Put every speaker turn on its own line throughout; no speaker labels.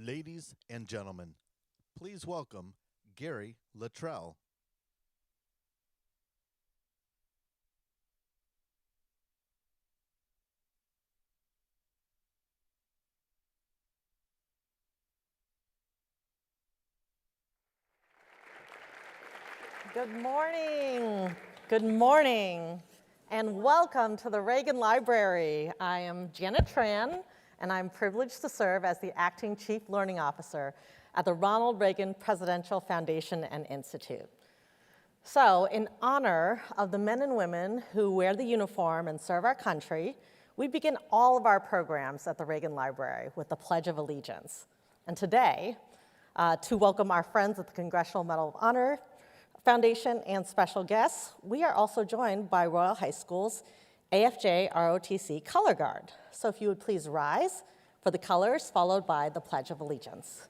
Ladies and gentlemen, please welcome Gary Luttrell.
Good morning. Good morning. And welcome to the Reagan Library. I am Janet Tran, and I'm privileged to serve as the Acting Chief Learning Officer at the Ronald Reagan Presidential Foundation and Institute. So, in honor of the men and women who wear the uniform and serve our country, we begin all of our programs at the Reagan Library with the Pledge of Allegiance. And today, to welcome our friends at the Congressional Medal of Honor Foundation and special guests, we are also joined by Royal High School's AFJ ROTC Color Guard. So if you would please rise for the colors, followed by the Pledge of Allegiance.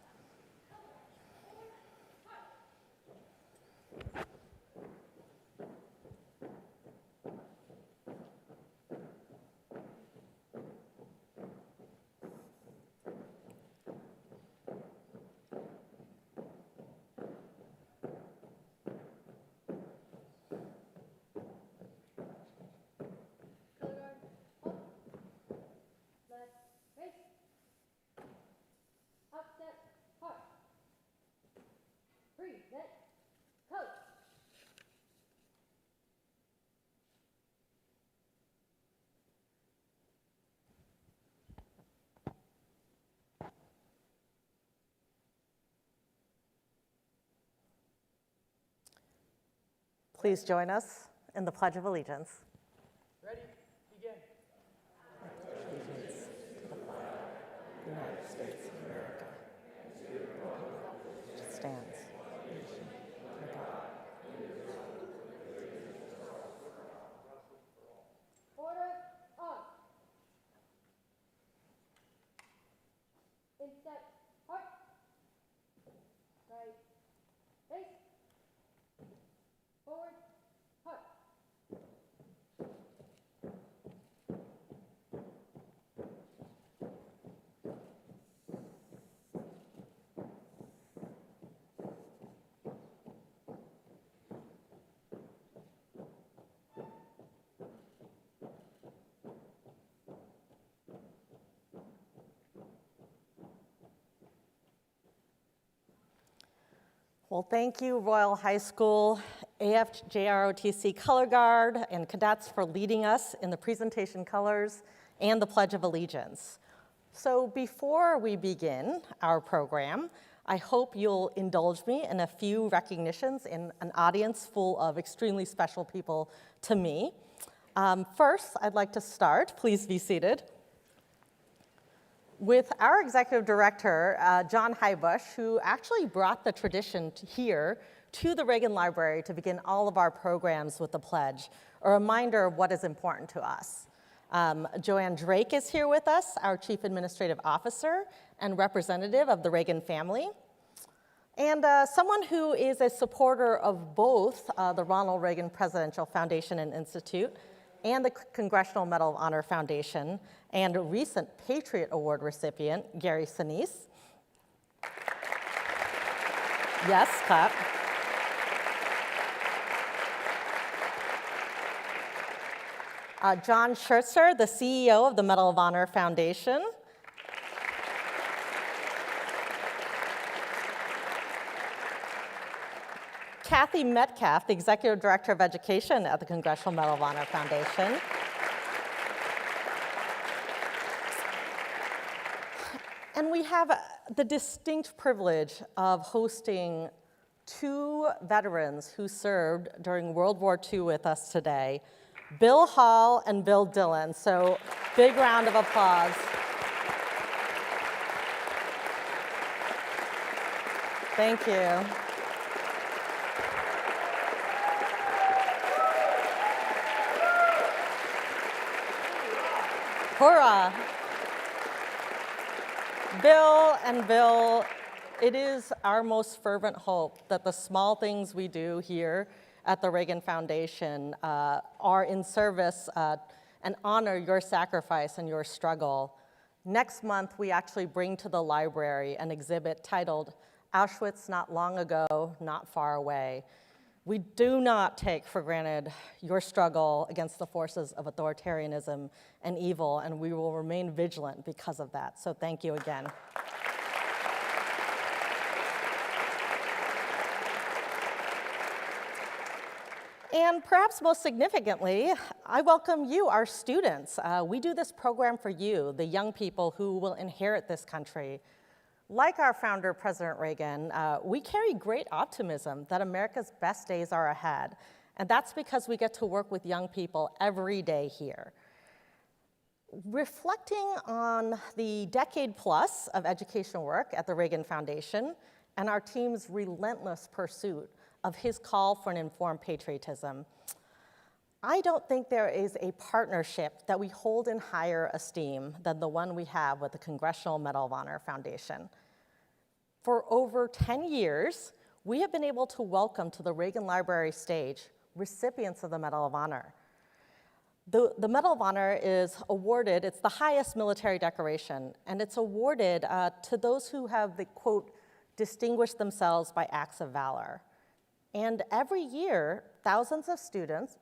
Please join us in the Pledge of Allegiance.
Ready? Begin.
Allegiance to the flag of the United States of America, which stands one nation under God.
Order on. Instep, heart. Right, face. Forward, heart.
Well, thank you, Royal High School, AFJROTC Color Guard, and cadets for leading us in the presentation colors and the Pledge of Allegiance. So before we begin our program, I hope you'll indulge me in a few recognitions in an audience full of extremely special people to me. First, I'd like to start, please be seated, with our executive director, John Hybush, who actually brought the tradition here to the Reagan Library to begin all of our programs with the pledge, a reminder of what is important to us. Joanne Drake is here with us, our Chief Administrative Officer and representative of the Reagan family, and someone who is a supporter of both the Ronald Reagan Presidential Foundation and Institute and the Congressional Medal of Honor Foundation, and a recent Patriot Award recipient, Gary Sinise. Yes, clap. John Schertzer, the CEO of the Medal of Honor Foundation. Kathy Metcalf, the Executive Director of Education at the Congressional Medal of Honor Foundation. And we have the distinct privilege of hosting two veterans who served during World War II with us today, Bill Hall and Bill Dillon. So big round of applause. Thank you. Hurrah! Bill and Bill, it is our most fervent hope that the small things we do here at the Reagan Foundation are in service and honor your sacrifice and your struggle Next month, we actually bring to the library an exhibit titled Auschwitz Not Long Ago, Not Far Away. We do not take for granted your struggle against the forces of authoritarianism and evil, and we will remain vigilant because of that. So thank you again. And perhaps most significantly, I welcome you, our students. We do this program for you, the young people who will inherit this country. Like our founder, President Reagan, we carry great optimism that America's best days are ahead. And that's because we get to work with young people every day here. Reflecting on the decade plus of education work at the Reagan Foundation and our team's relentless pursuit of his call for an informed patriotism, I don't think there is a partnership that we hold in higher esteem than the one we have with the Congressional Medal of Honor Foundation. For over 10 years, we have been able to welcome to the Reagan Library stage recipients of the Medal of Honor. The Medal of Honor is awarded, it's the highest military decoration, and it's awarded to those who have, quote, distinguished themselves by acts of valor. And every year, thousands of students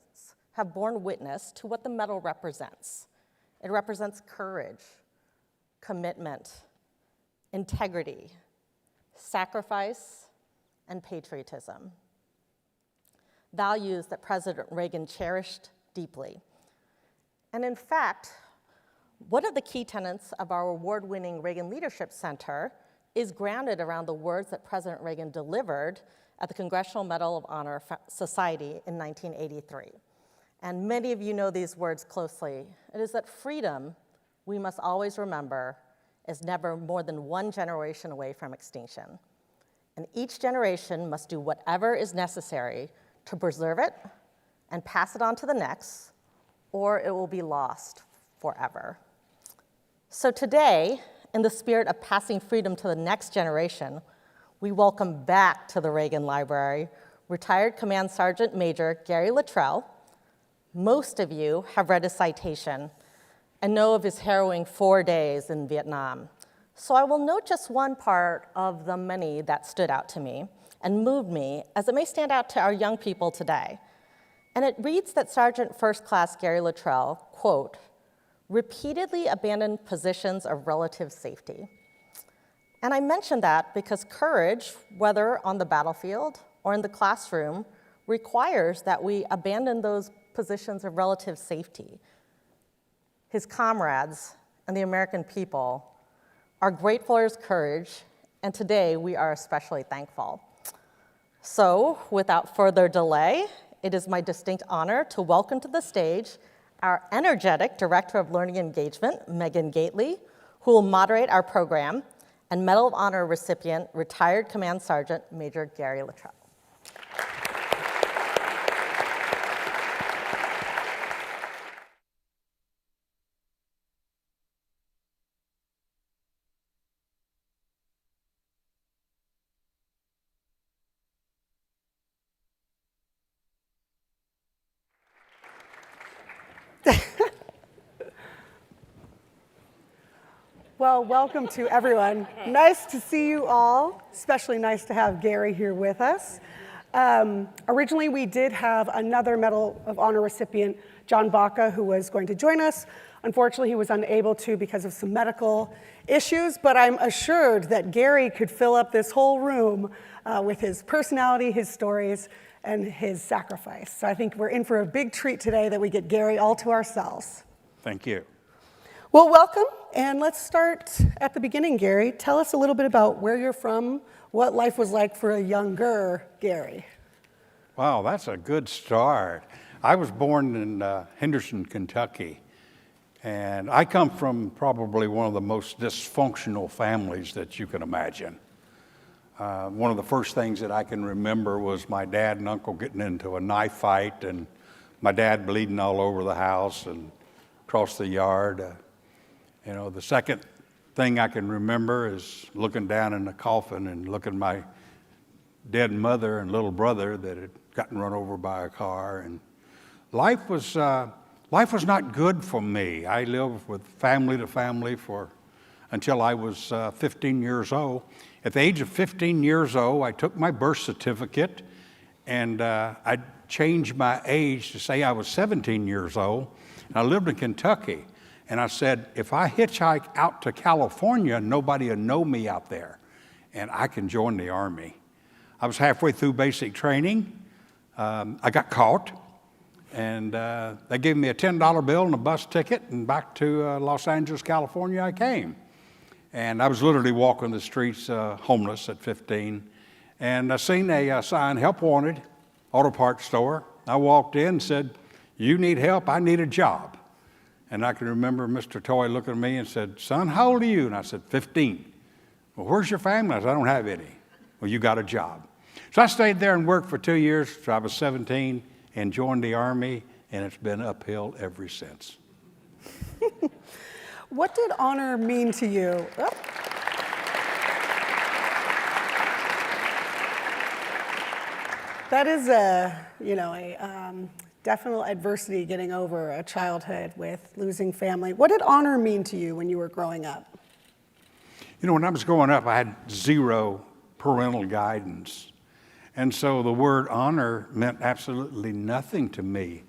have borne witness to what the medal represents. It represents courage, commitment, integrity, sacrifice, and patriotism. Values that President Reagan cherished deeply. And in fact, one of the key tenets of our award-winning Reagan Leadership Center is grounded around the words that President Reagan delivered at the Congressional Medal of Honor Society in 1983. And many of you know these words closely. It is that freedom, we must always remember, is never more than one generation away from extinction. And each generation must do whatever is necessary to preserve it and pass it on to the next, or it will be lost forever. So today, in the spirit of passing freedom to the next generation, we welcome back to the Reagan Library retired Command Sergeant Major Gary Luttrell. Most of you have read his citation and know of his harrowing 4 days in Vietnam. So I will note just one part of the many that stood out to me and moved me, as it may stand out to our young people today. And it reads that Sergeant First Class Gary Luttrell, quote, repeatedly abandoned positions of relative safety. And I mention that because courage, whether on the battlefield or in the classroom, requires that we abandon those positions of relative safety. His comrades and the American people are grateful for his courage, and today we are especially thankful. So, without further delay, it is my distinct honor to welcome to the stage our energetic Director of Learning Engagement, Megan Gately, who will moderate our program, and Medal of Honor recipient, retired Command Sergeant Major Gary Luttrell.
Well, welcome to everyone. Nice to see you all, especially nice to have Gary here with us. Originally, we did have another Medal of Honor recipient, John Baca, who was going to join us. Unfortunately, he was unable to because of some medical issues, but I'm assured that Gary could fill up this whole room with his personality, his stories, and his sacrifice. So I think we're in for a big treat today that we get Gary all to ourselves.
Thank you.
Well, welcome, and let's start at the beginning, Gary. Tell us a little bit about where you're from, what life was like for a younger Gary.
Wow, that's a good start. I was born in Henderson, Kentucky, and I come from probably one of the most dysfunctional families that you can imagine. One of the first things that I can remember was my dad and uncle getting into a knife fight, and my dad bleeding all over the house and across the yard. The second thing I can remember is looking down in the coffin and looking at my dead mother and little brother that had gotten run over by a car. And life was not good for me. I lived with family to family for until I was 15 years old. At the age of 15 years old, I took my birth certificate and I changed my age to say I was 17 years old. And I lived in Kentucky. And I said, if I hitchhike out to California, nobody will know me out there. And I can join the Army. I was halfway through basic training. I got caught. And they gave me a $10 bill and a bus ticket. And back to Los Angeles, California, I came. And I was literally walking the streets homeless at 15. And I seen a sign, help wanted, auto parts store. I walked in and said, you need help, I need a job. And I can remember Mr. Toy looking at me and said, son, how old are you? And I said, 15. Well, where's your family? I said, I don't have any. Well, you got a job. So I stayed there and worked for 2 years till I was 17 and joined the Army, and it's been uphill ever since.
What did honor mean to you? Oh. That is a definite adversity getting over a childhood with losing family. What did honor mean to you when you were growing up?
You know, when I was growing up, I had zero parental guidance. And so the word honor meant absolutely nothing to me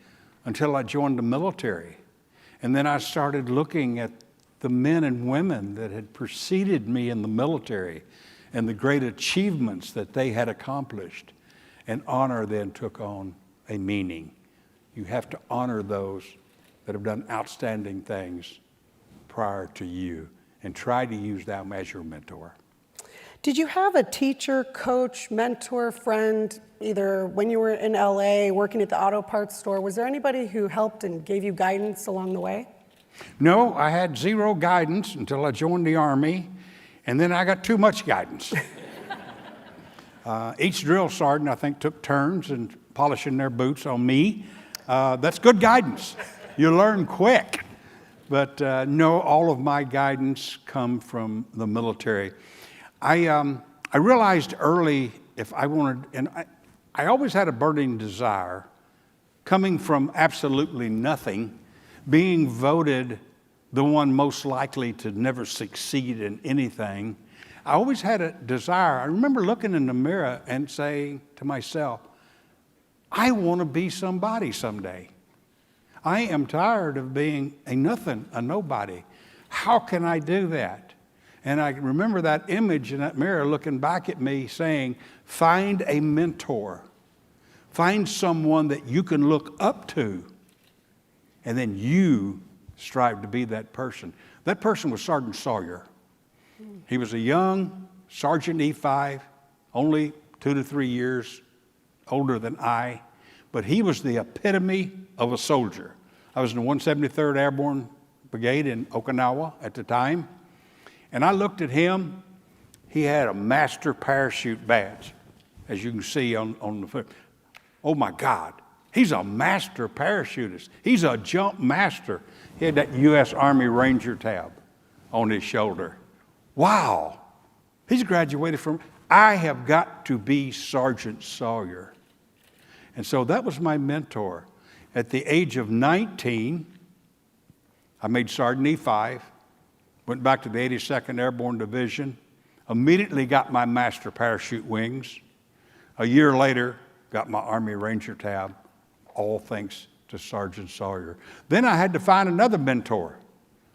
until I joined the military. And then I started looking at the men and women that had preceded me in the military and the great achievements that they had accomplished. And honor then took on a meaning. You have to honor those that have done outstanding things prior to you and try to use them as your mentor.
Did you have a teacher, coach, mentor, friend, either when you were in LA working at the auto parts store? Was there anybody who helped and gave you guidance along the way?
No, I had zero guidance until I joined the Army, and then I got too much guidance. Each drill sergeant, I think, took turns in polishing their boots on me. That's good guidance. You learn quick. But no, all of my guidance come from the military. I realized early if I wanted, and I always had a burning desire, coming from absolutely nothing, being voted the one most likely to never succeed in anything. I always had a desire. I remember looking in the mirror and saying to myself, I want to be somebody someday. I am tired of being a nothing, a nobody. How can I do that? And I remember that image in that mirror looking back at me saying, find a mentor. Find someone that you can look up to. And then you strive to be that person. That person was Sergeant Sawyer. He was a young Sergeant E5, only 2 to 3 years older than I, but he was the epitome of a soldier. I was in the 173rd Airborne Brigade in Okinawa at the time, and I looked at him. He had a master parachute badge, as you can see on the foot. Oh my God, he's a master parachutist. He's a jump master. He had that U.S. Army Ranger tab on his shoulder. Wow, he's graduated from, I have got to be Sergeant Sawyer. And so that was my mentor. At the age of 19, I made Sergeant E5, went back to the 82nd Airborne Division, immediately got my master parachute wings. A year later, got my Army Ranger tab, all thanks to Sergeant Sawyer. Then I had to find another mentor.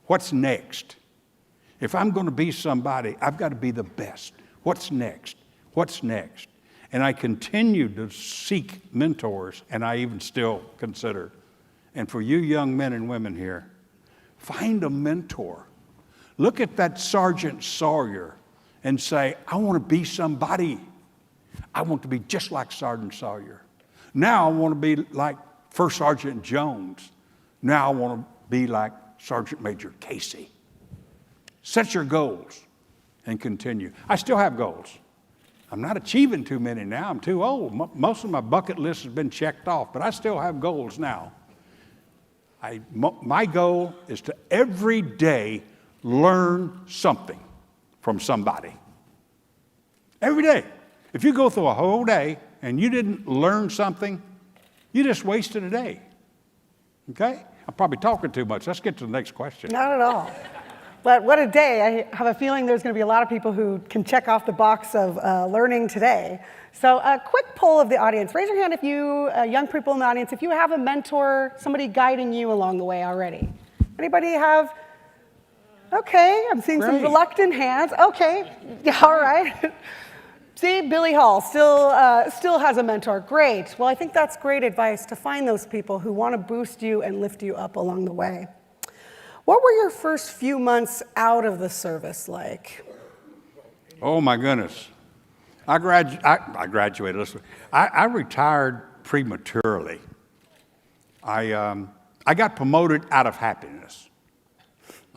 What's next? If I'm going to be somebody, I've got to be the best. What's next? What's next? And I continued to seek mentors, and I even still consider. And for you young men and women here, find a mentor. Look at that Sergeant Sawyer and say, I want to be somebody. I want to be just like Sergeant Sawyer. Now I want to be like First Sergeant Jones. Now I want to be like Sergeant Major Casey. Set your goals and continue. I still have goals. I'm not achieving too many now. I'm too old. Most of my bucket list has been checked off, but I still have goals now. My goal is to every day learn something from somebody. Every day. If you go through a whole day and you didn't learn something, you just wasted a day. Okay? I'm probably talking too much. Let's get to the next question.
Not at all. But what a day. I have a feeling there's going to be a lot of people who can check off the box of learning today. So a quick poll of the audience. Raise your hand if you, young people in the audience, if you have a mentor, somebody guiding you along the way already. Anybody have? Okay, I'm seeing some reluctant hands. Okay, yeah, all right. See, Billy Hall still has a mentor. Great. Well, I think that's great advice to find those people who want to boost you and lift you up along the way. What were your first few months out of the service like?
Oh, my goodness. I graduated. Listen, I retired prematurely. I got promoted out of happiness,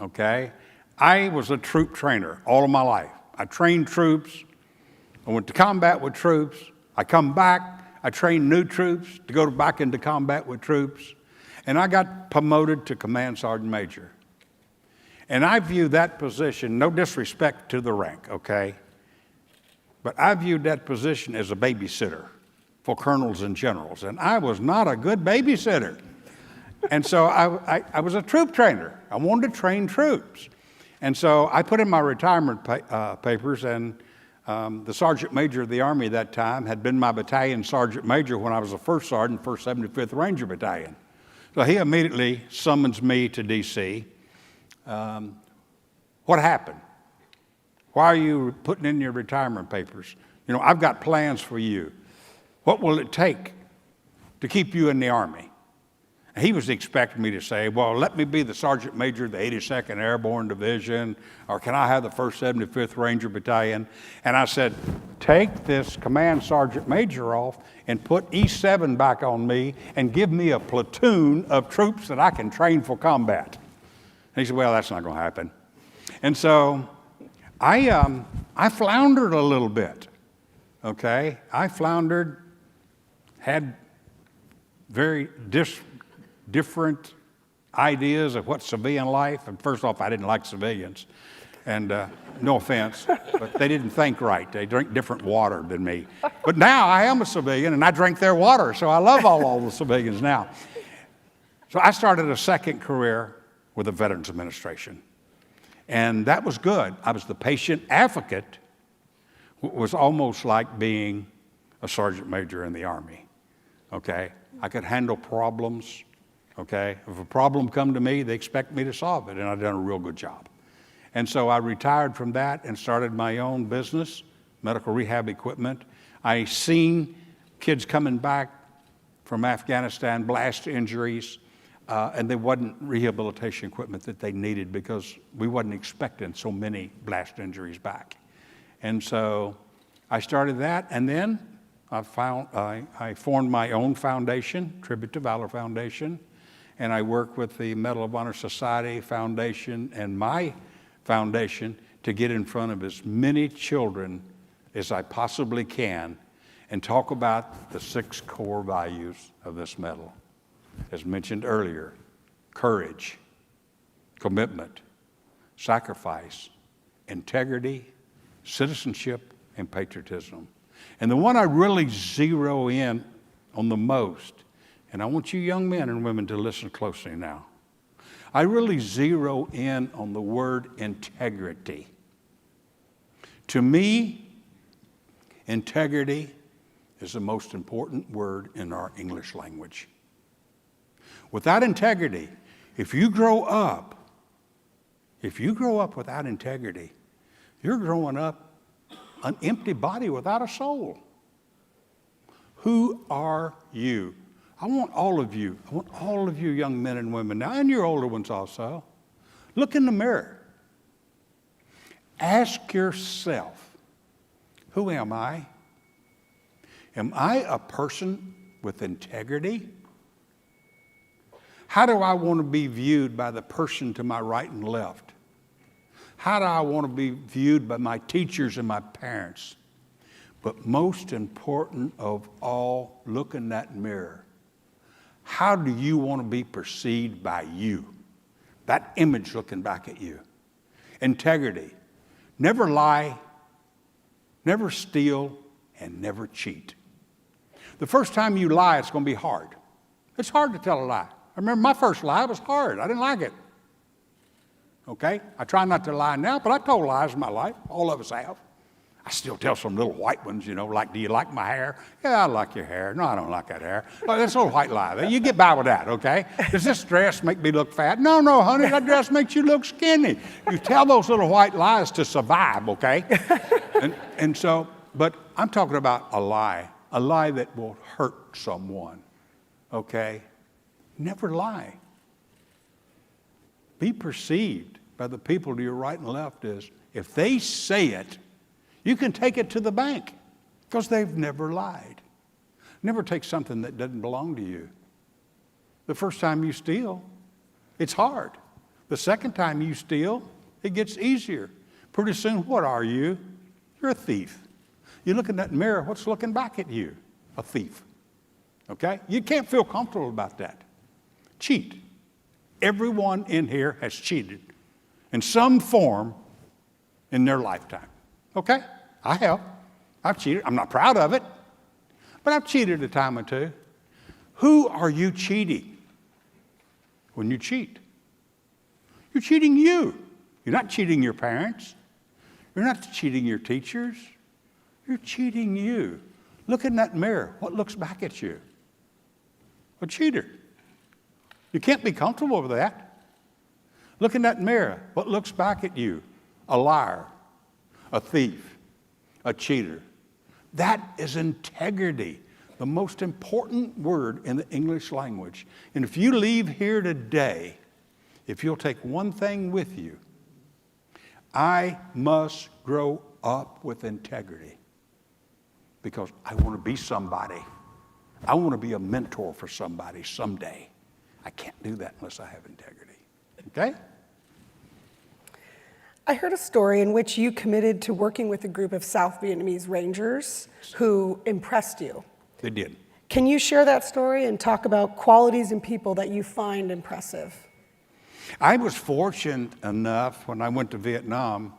okay? I was a troop trainer all of my life. I trained troops. I went to combat with troops. I come back. I trained new troops to go back into combat with troops. And I got promoted to command sergeant major. And I view that position, no disrespect to the rank, okay? But I viewed that position as a babysitter for colonels and generals. And I was not a good babysitter. And so I was a troop trainer. I wanted to train troops. And so I put in my retirement papers, and the sergeant major of the Army at that time had been my battalion sergeant major when I was a first sergeant, 1st 75th Ranger Battalion. So he immediately summons me to D.C. What happened? Why are you putting in your retirement papers? You know, I've got plans for you. What will it take to keep you in the Army? And he was expecting me to say, well, let me be the sergeant major of the 82nd Airborne Division, or can I have the 1st 75th Ranger Battalion? And I said, take this command sergeant major off and put E7 back on me and give me a platoon of troops that I can train for combat. And he said, well, that's not going to happen. And so I floundered a little bit, okay? I floundered, had very different ideas of what civilian life, and first off, I didn't like civilians, and no offense, but they didn't think right. They drink different water than me. But now I am a civilian, and I drink their water, so I love all the civilians now. So I started a second career with the Veterans Administration, and that was good. I was the patient advocate. It was almost like being a sergeant major in the Army, okay? I could handle problems. Okay, if a problem come to me, they expect me to solve it, and I've done a real good job. And so I retired from that and started my own business, medical rehab equipment. I seen kids coming back from Afghanistan, blast injuries, and there wasn't rehabilitation equipment that they needed because we wasn't expecting so many blast injuries back. And so I started that, and then I formed my own foundation, Tribute to Valor Foundation. And I work with the Medal of Honor Society Foundation and my foundation to get in front of as many children as I possibly can and talk about the 6 core values of this medal. As mentioned earlier, courage, commitment, sacrifice, integrity, citizenship, and patriotism. And the one I really zero in on the most, and I want you young men and women to listen closely now. I really zero in on the word integrity. To me, integrity is the most important word in our English language. Without integrity, if you grow up without integrity, you're growing up an empty body without a soul. Who are you? I want all of you young men and women now, and your older ones also, look in the mirror. Ask yourself, who am I? Am I a person with integrity? How do I want to be viewed by the person to my right and left? How do I want to be viewed by my teachers and my parents? But most important of all, look in that mirror. How do you want to be perceived by you? That image looking back at you. Integrity. Never lie, never steal, and never cheat. The first time you lie, it's going to be hard. It's hard to tell a lie. I remember my first lie was hard. I didn't like it. okay? I try not to lie now, but I told lies in my life. All of us have. I still tell some little white ones, like, do you like my hair? Yeah, I like your hair. No, I don't like that hair. Oh, that's a little white lie. You get by with that, okay? Does this dress make me look fat? No, honey, that dress makes you look skinny. You tell those little white lies to survive, okay? And so, but I'm talking about a lie that will hurt someone, okay? Never lie. Be perceived by the people to your right and left as, if they say it, you can take it to the bank because they've never lied. Never take something that doesn't belong to you. The first time you steal, it's hard. The second time you steal, it gets easier. Pretty soon, what are you? You're a thief. You look in that mirror, what's looking back at you? A thief. Okay? You can't feel comfortable about that. Cheat. Everyone in here has cheated in some form in their lifetime. Okay? I have. I've cheated. I'm not proud of it, but I've cheated a time or two. Who are you cheating when you cheat? You're cheating you. You're not cheating your parents. You're not cheating your teachers. You're cheating you. Look in that mirror. What looks back at you? A cheater. You can't be comfortable with that. Look in that mirror. What looks back at you? A liar, a thief, a cheater. That is integrity, the most important word in the English language. And if you leave here today, if you'll take one thing with you, I must grow up with integrity because I want to be somebody. I want to be a mentor for somebody someday. I can't do that unless I have integrity. Okay?
I heard a story in which you committed to working with a group of South Vietnamese Rangers who impressed you.
They did.
Can you share that story and talk about qualities in people that you find impressive?
I was fortunate enough when I went to Vietnam.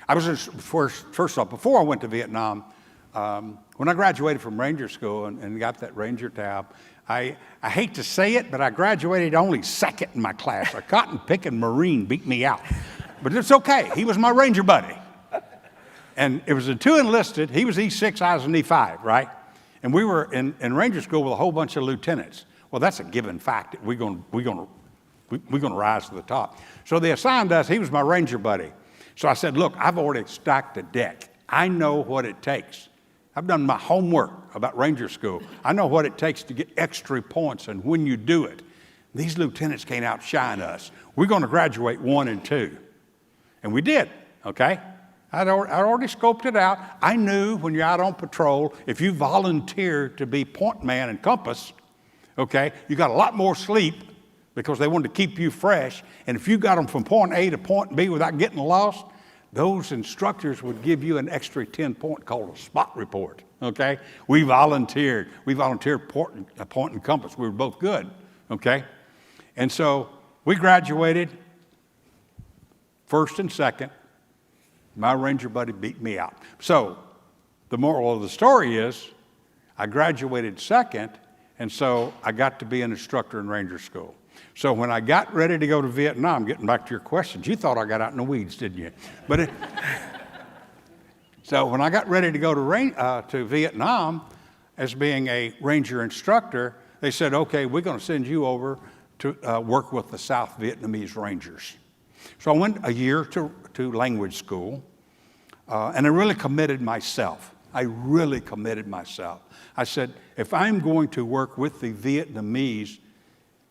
I was first off, before I went to Vietnam, when I graduated from Ranger School and got that Ranger tab, I hate to say it, but I graduated only second in my class. A cotton-picking Marine beat me out. But it's okay. He was my Ranger buddy. And it was the two enlisted. He was E6, I was an E5, right? And we were in Ranger School with a whole bunch of lieutenants. Well, that's a given fact that we're going to rise to the top. So they assigned us. He was my Ranger buddy. So I said, look, I've already stacked the deck. I know what it takes. I've done my homework about Ranger School. I know what it takes to get extra points and when you do it. These lieutenants can't outshine us. We're going to graduate 1 and 2. And we did, okay? I'd already scoped it out. I knew when you're out on patrol, if you volunteer to be point man and compass, okay, you got a lot more sleep because they wanted to keep you fresh. And if you got them from point A to point B without getting lost, those instructors would give you an extra 10-point called a spot report, okay? We volunteered point and compass. We were both good, okay? And so we graduated first and second. My Ranger buddy beat me out. So the moral of the story is I graduated second, and so I got to be an instructor in Ranger School. So when I got ready to go to Vietnam, getting back to your questions, you thought I got out in the weeds, didn't you? But so when I got ready to go to Vietnam as being a Ranger instructor, they said, okay, we're going to send you over to work with the South Vietnamese Rangers. So I went a year to language school, and I really committed myself. I said, if I'm going to work with the Vietnamese,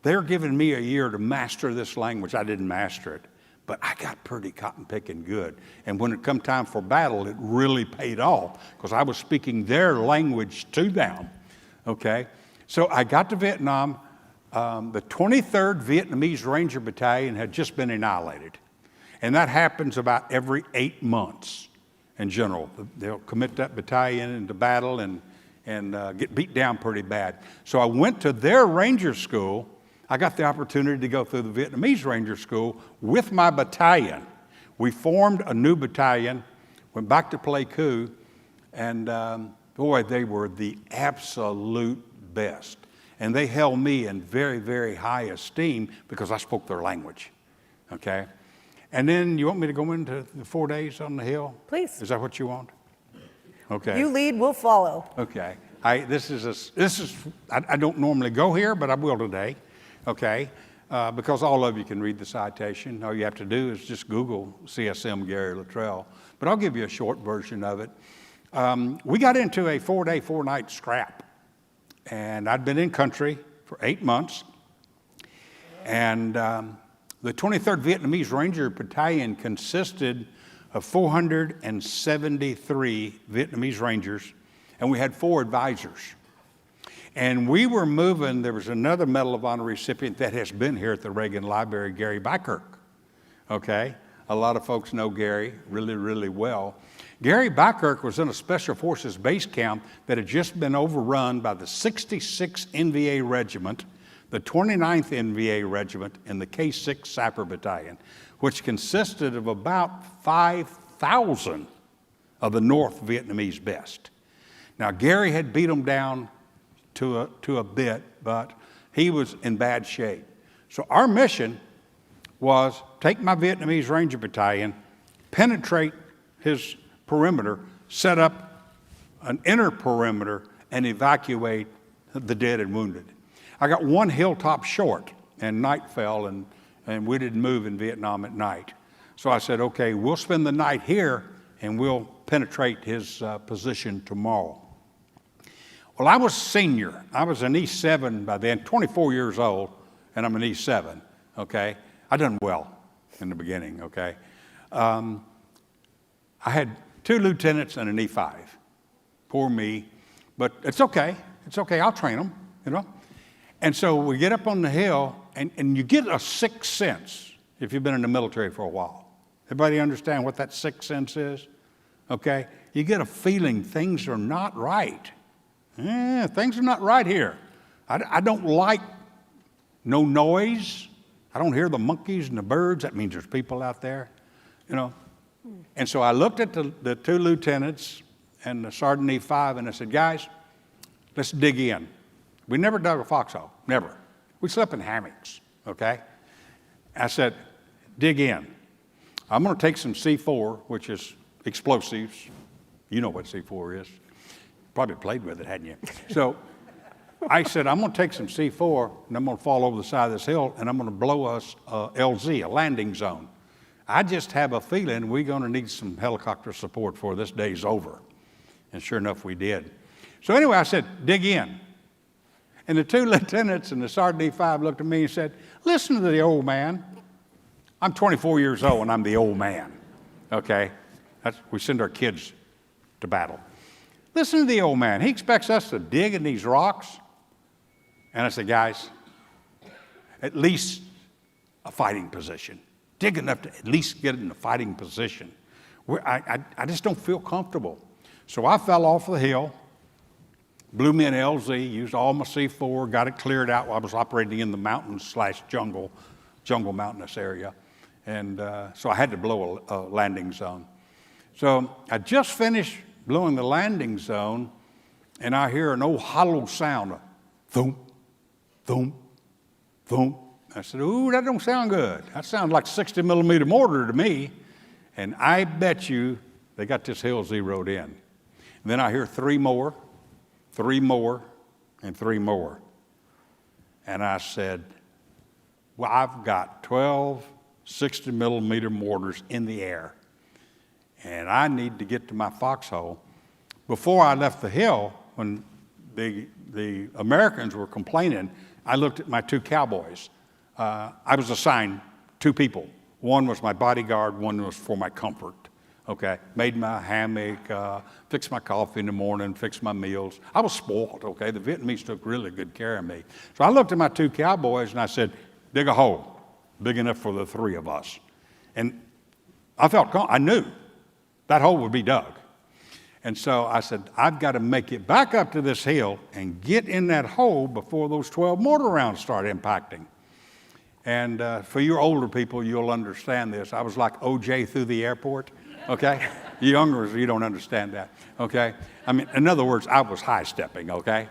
they're giving me a year to master this language. I didn't master it, but I got pretty cotton-picking good. And when it come time for battle, it really paid off because I was speaking their language to them, okay? So I got to Vietnam. The 23rd Vietnamese Ranger Battalion had just been annihilated. And that happens about every 8 months in general. They'll commit that battalion into battle and get beat down pretty bad. So I went to their Ranger School. I got the opportunity to go through the Vietnamese Ranger School with my battalion. We formed a new battalion, went back to Pleiku, and boy, they were the absolute best. And they held me in very, very high esteem because I spoke their language, okay? And then you want me to go into the 4 days on the Hill?
Please.
Is that what you want? Okay.
You lead, we'll follow.
Okay. I don't normally go here, but I will today. Okay. Because all of you can read the citation. All you have to do is just Google CSM Gary Luttrell. But I'll give you a short version of it. We got into a 4-day, 4-night scrap. And I'd been in country for 8 months. And the 23rd Vietnamese Ranger Battalion consisted of 473 Vietnamese Rangers, and we had 4 advisors. And we were moving, there was another Medal of Honor recipient that has been here at the Reagan Library, Gary Bykirk. Okay? A lot of folks know Gary really, really well. Gary Bykirk was in a Special Forces base camp that had just been overrun by the 66th NVA Regiment, the 29th NVA Regiment, and the K6 Sapper Battalion, which consisted of about 5,000 of the North Vietnamese best. Now, Gary had beat them down to a bit, but he was in bad shape. So our mission was take my Vietnamese Ranger Battalion, penetrate his perimeter, set up an inner perimeter, and evacuate the dead and wounded. I got one hilltop short, and night fell, and we didn't move in Vietnam at night. So I said, okay, we'll spend the night here, and we'll penetrate his position tomorrow. Well, I was senior. I was an E7 by then, 24 years old, and I'm an E7, okay? I done well in the beginning, okay? I had 2 lieutenants and an E5. Poor me, but it's okay. It's okay, I'll train them, you know? And so we get up on the hill, and you get a sixth sense if you've been in the military for a while. Everybody understand what that sixth sense is? Okay? You get a feeling things are not right. Things are not right here. I don't like no noise. I don't hear the monkeys and the birds. That means there's people out there, you know. And so I looked at the 2 lieutenants and the Sergeant E5, and I said, guys, let's dig in. We never dug a foxhole, never. We slept in hammocks, okay? I said, dig in. I'm going to take some C4, which is explosives. You know what C4 is. Probably played with it, hadn't you? So I said, I'm going to take some C4, and I'm going to fall over the side of this hill, and I'm going to blow us a LZ, a landing zone. I just have a feeling we're going to need some helicopter support before this day's over. And sure enough, we did. So anyway, I said, dig in. And the 2 lieutenants and the Sergeant E5 looked at me and said, listen to the old man. I'm 24 years old, and I'm the old man, okay? We send our kids to battle. Listen to the old man. He expects us to dig in these rocks. And I said, guys, at least a fighting position. Dig enough to at least get in a fighting position. I just don't feel comfortable. So I fell off the hill, blew me an LZ, used all my C4, got it cleared out while I was operating in the mountains/jungle mountainous area. And so I had to blow a landing zone. So I just finished blowing the landing zone, and I hear an old hollow sound, thump, thump, thump. I said, ooh, that don't sound good. That sounds like 60 millimeter mortar to me. And I bet you they got this hill zeroed in. And then I hear 3 more, 3 more, and 3 more. And I said, well, I've got 12 60 millimeter mortars in the air, and I need to get to my foxhole. Before I left the hill, when the Americans were complaining, I looked at my 2 cowboys. I was assigned 2 people. One was my bodyguard, one was for my comfort. Okay, made my hammock, fixed my coffee in the morning, fixed my meals. I was spoiled, okay? The Vietnamese took really good care of me. So I looked at my 2 cowboys and I said, dig a hole, big enough for the 3 of us. And I knew that hole would be dug. And so I said, I've got to make it back up to this hill and get in that hole before those 12 mortar rounds start impacting. And for your older people, you'll understand this. I was like OJ through the airport, okay? You youngers, you don't understand that, okay? I mean, in other words, I was high-stepping, okay?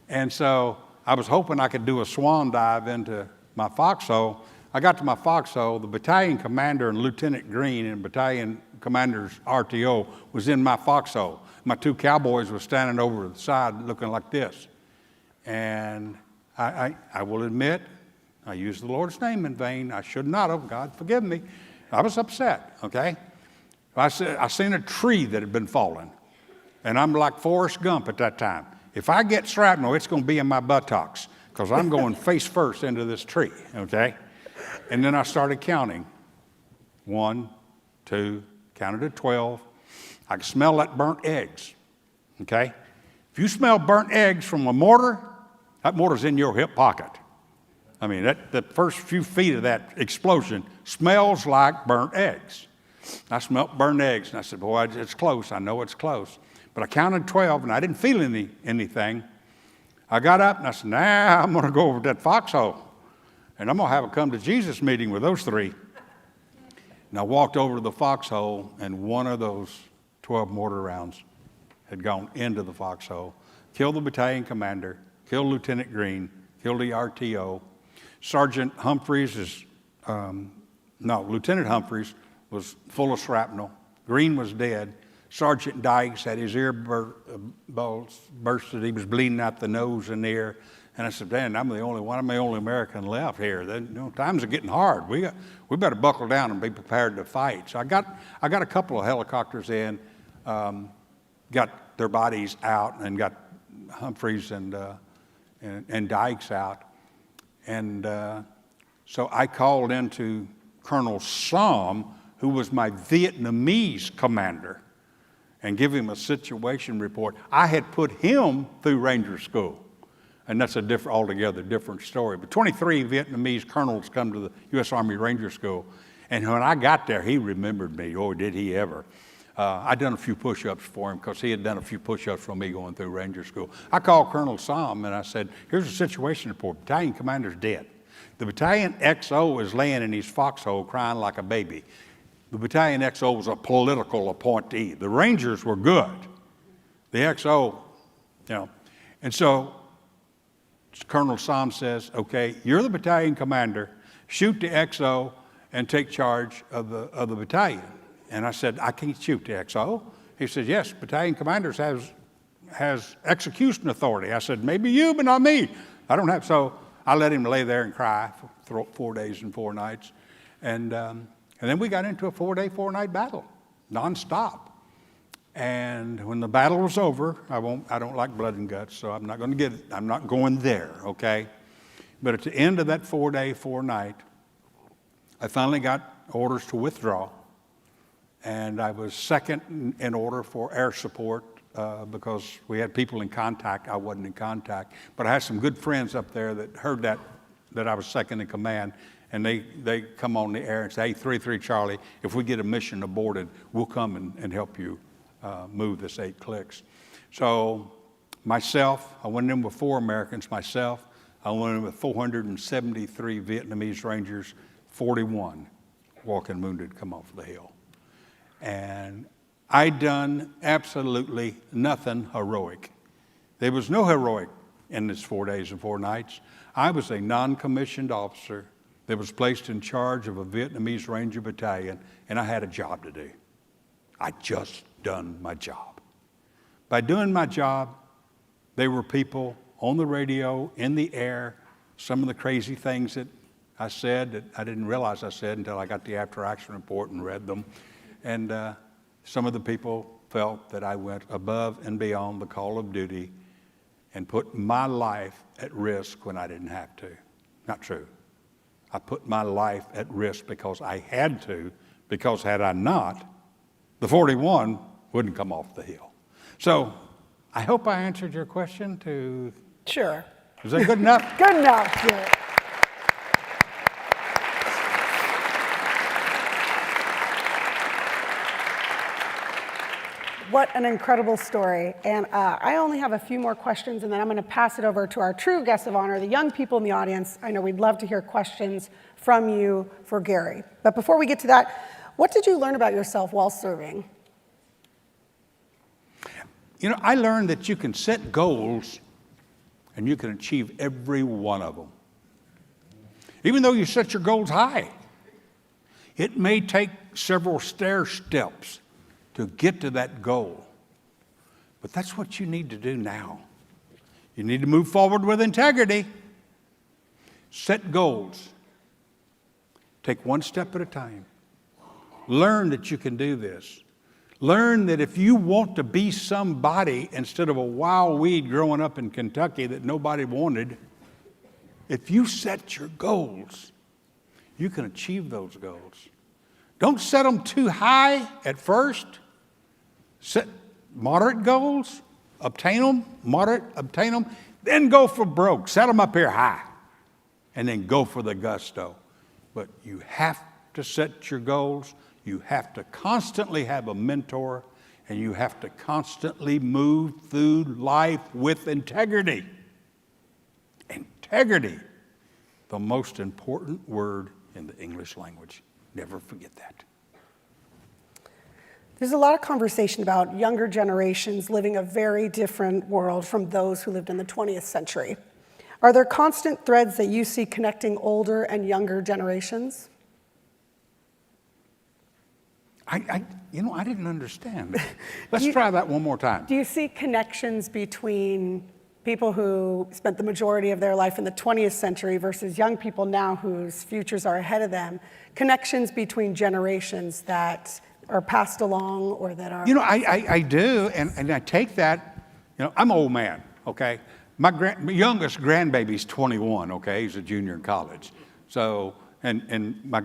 And so I was hoping I could do a swan dive into my foxhole, I got to my foxhole. The battalion commander and Lieutenant Green and battalion commander's RTO was in my foxhole. My two cowboys were standing over the side looking like this. And I will admit, I used the Lord's name in vain. I should not have. God forgive me. I was upset, okay? I seen a tree that had been falling. And I'm like Forrest Gump at that time. If I get shrapnel, it's going to be in my buttocks because I'm going face first into this tree, okay? And then I started counting. 1, 2, counted to 12. I could smell that burnt eggs, okay? If you smell burnt eggs from a mortar, that mortar's in your hip pocket. I mean, the first few feet of that explosion smells like burnt eggs. I smelled burnt eggs, and I said, boy, it's close. I know it's close. But I counted 12, and I didn't feel anything. I got up, and I said, I'm going to go over to that foxhole, and I'm going to have a come to Jesus meeting with those 3. And I walked over to the foxhole, and one of those 12 mortar rounds had gone into the foxhole, killed the battalion commander, killed Lieutenant Green, killed the RTO. Sergeant Humphreys Lieutenant Humphreys was full of shrapnel. Green was dead. Sergeant Dykes had his ear bursted. He was bleeding out the nose and ear. And I said, Dan, I'm the only one. I'm the only American left here. Times are getting hard. We better buckle down and be prepared to fight. So I got a couple of helicopters in, got their bodies out, and got Humphreys and Dykes out. And so I called into Colonel Som, who was my Vietnamese commander, and give him a situation report. I had put him through Ranger School, and that's altogether different story. But 23 Vietnamese colonels come to the U.S. Army Ranger School, and when I got there, he remembered me. Oh, did he ever. I'd done a few push-ups for him because he had done a few push-ups for me going through Ranger School. I called Colonel Som, and I said, here's a situation report. Battalion commander's dead. The battalion XO is laying in his foxhole crying like a baby. The battalion XO was a political appointee. The Rangers were good. The XO, And so Colonel Som says, okay, you're the battalion commander. Shoot the XO and take charge of the battalion. And I said, I can't shoot the XO. He said, yes, battalion commanders has execution authority. I said, maybe you, but not me. I don't have. So I let him lay there and cry for 4 days and 4 nights. And then we got into a 4-day, 4-night battle, nonstop. And when the battle was over, I don't like blood and guts, so I'm not going there, okay? But at the end of that 4-day, 4-night, I finally got orders to withdraw. And I was second in order for air support because we had people in contact. I wasn't in contact. But I had some good friends up there that heard that I was second in command. And they come on the air and say, hey, 3-3 Charlie, if we get a mission aborted, we'll come and help you move this 8 clicks. So myself, I went in with 4 Americans. Myself, I went in with 473 Vietnamese Rangers, 41 walking wounded come off the hill. And I'd done absolutely nothing heroic. There was no heroic in this 4 days and 4 nights. I was a non-commissioned officer that was placed in charge of a Vietnamese Ranger battalion, and I had a job to do. I just done my job. By doing my job, there were people on the radio, in the air, some of the crazy things that I said that I didn't realize I said until I got the after-action report and read them. And some of the people felt that I went above and beyond the call of duty and put my life at risk when I didn't have to. Not true. I put my life at risk because I had to, because had I not, the 41 wouldn't come off the hill. So I hope I answered your question to...
Sure.
Is that good enough?
Good enough. Yeah. What an incredible story. And I only have a few more questions, and then I'm going to pass it over to our true guests of honor, the young people in the audience. I know we'd love to hear questions from you for Gary. But before we get to that, what did you learn about yourself while serving?
You know, I learned that you can set goals and you can achieve every one of them. even though you set your goals high. It may take several stair steps to get to that goal. But that's what you need to do now. You need to move forward with integrity. Set goals. Take one step at a time. Learn that you can do this. Learn that if you want to be somebody instead of a wild weed growing up in Kentucky that nobody wanted, if you set your goals, you can achieve those goals. Don't set them too high at first. Set moderate goals, obtain them, then go for broke. Set them up here high, and then go for the gusto. But you have to set your goals. You have to constantly have a mentor, and you have to constantly move through life with integrity. Integrity, the most important word in the English language. Never forget that.
There's a lot of conversation about younger generations living a very different world from those who lived in the 20th century. Are there constant threads that you see connecting older and younger generations?
I didn't understand. Let's try that one more time.
Do you see connections between people who spent the majority of their life in the 20th century versus young people now whose futures are ahead of them? Connections between generations that are passed along or that are...
I do, and I take that. I'm an old man, okay? My youngest grandbaby's 21, okay? He's a junior in college. So, and my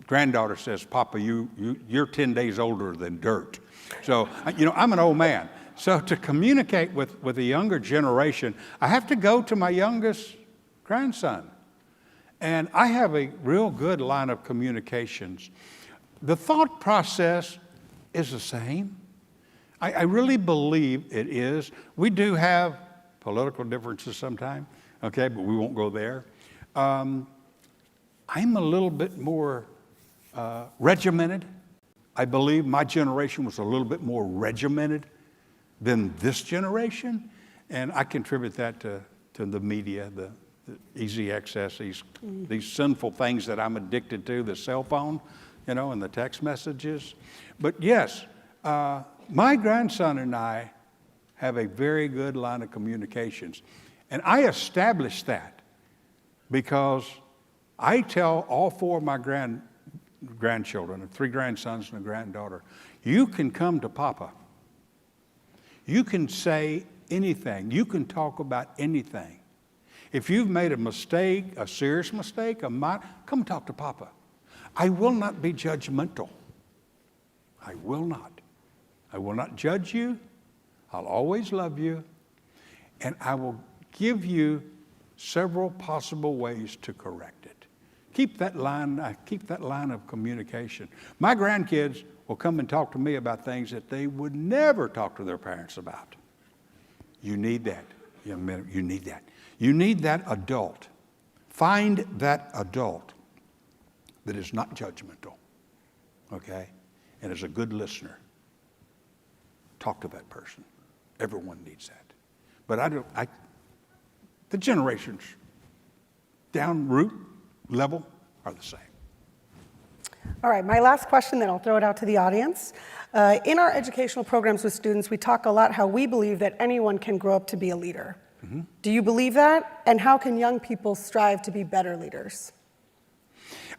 granddaughter says, Papa, you're 10 days older than dirt. So, I'm an old man. So to communicate with the younger generation, I have to go to my youngest grandson. And I have a real good line of communications. The thought process is the same. I really believe it is. We do have political differences sometimes, okay, but we won't go there. I'm a little bit more regimented. I believe my generation was a little bit more regimented than this generation, and I contribute that to the media, the easy access, these sinful things that I'm addicted to, the cell phone, and the text messages. But yes, my grandson and I have a very good line of communications. And I established that because I tell all four of my grandchildren, 3 grandsons and a granddaughter, you can come to Papa. You can say anything. You can talk about anything. If you've made a mistake, a serious mistake, come talk to Papa. I will not be judgmental. I will not. I will not judge you. I'll always love you. And I will give you several possible ways to correct it. Keep that line of communication. My grandkids will come and talk to me about things that they would never talk to their parents about. You need that. You need that. You need that adult. Find that adult that is not judgmental, okay, and is a good listener. Talk to that person. Everyone needs that. But the generations down root level are the same.
All right, my last question, then I'll throw it out to the audience. In our educational programs with students, we talk a lot how we believe that anyone can grow up to be a leader. Mm-hmm. Do you believe that? And how can young people strive to be better leaders?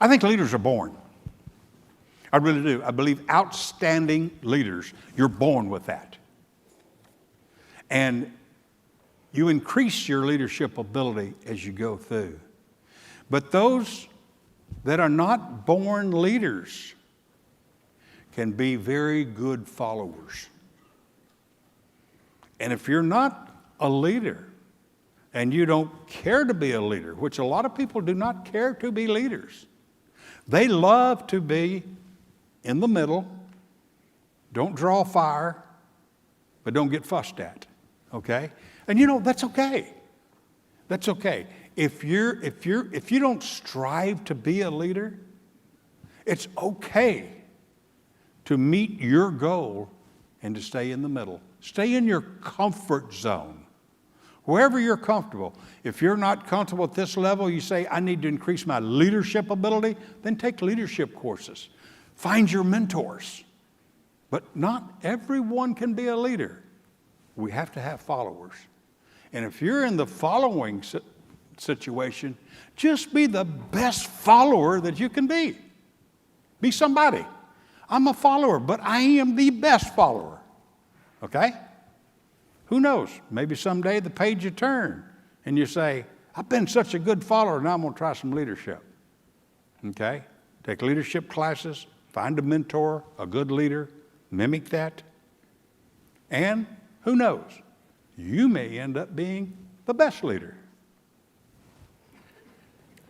I think leaders are born. I really do. I believe outstanding leaders, you're born with that. And you increase your leadership ability as you go through. But those that are not born leaders can be very good followers. And if you're not a leader and you don't care to be a leader, which a lot of people do not care to be leaders, they love to be in the middle, don't draw fire, but don't get fussed at, okay? And that's okay. That's okay. If you don't strive to be a leader, it's okay to meet your goal and to stay in the middle. Stay in your comfort zone. Wherever you're comfortable. If you're not comfortable at this level, you say, I need to increase my leadership ability, then take leadership courses. Find your mentors. But not everyone can be a leader. We have to have followers. And if you're in the following situation, just be the best follower that you can be. Be somebody. I'm a follower, but I am the best follower. Okay? Who knows? Maybe someday the page you turn and you say, I've been such a good follower, now I'm going to try some leadership. Okay? Take leadership classes, find a mentor, a good leader, mimic that. And who knows? You may end up being the best leader.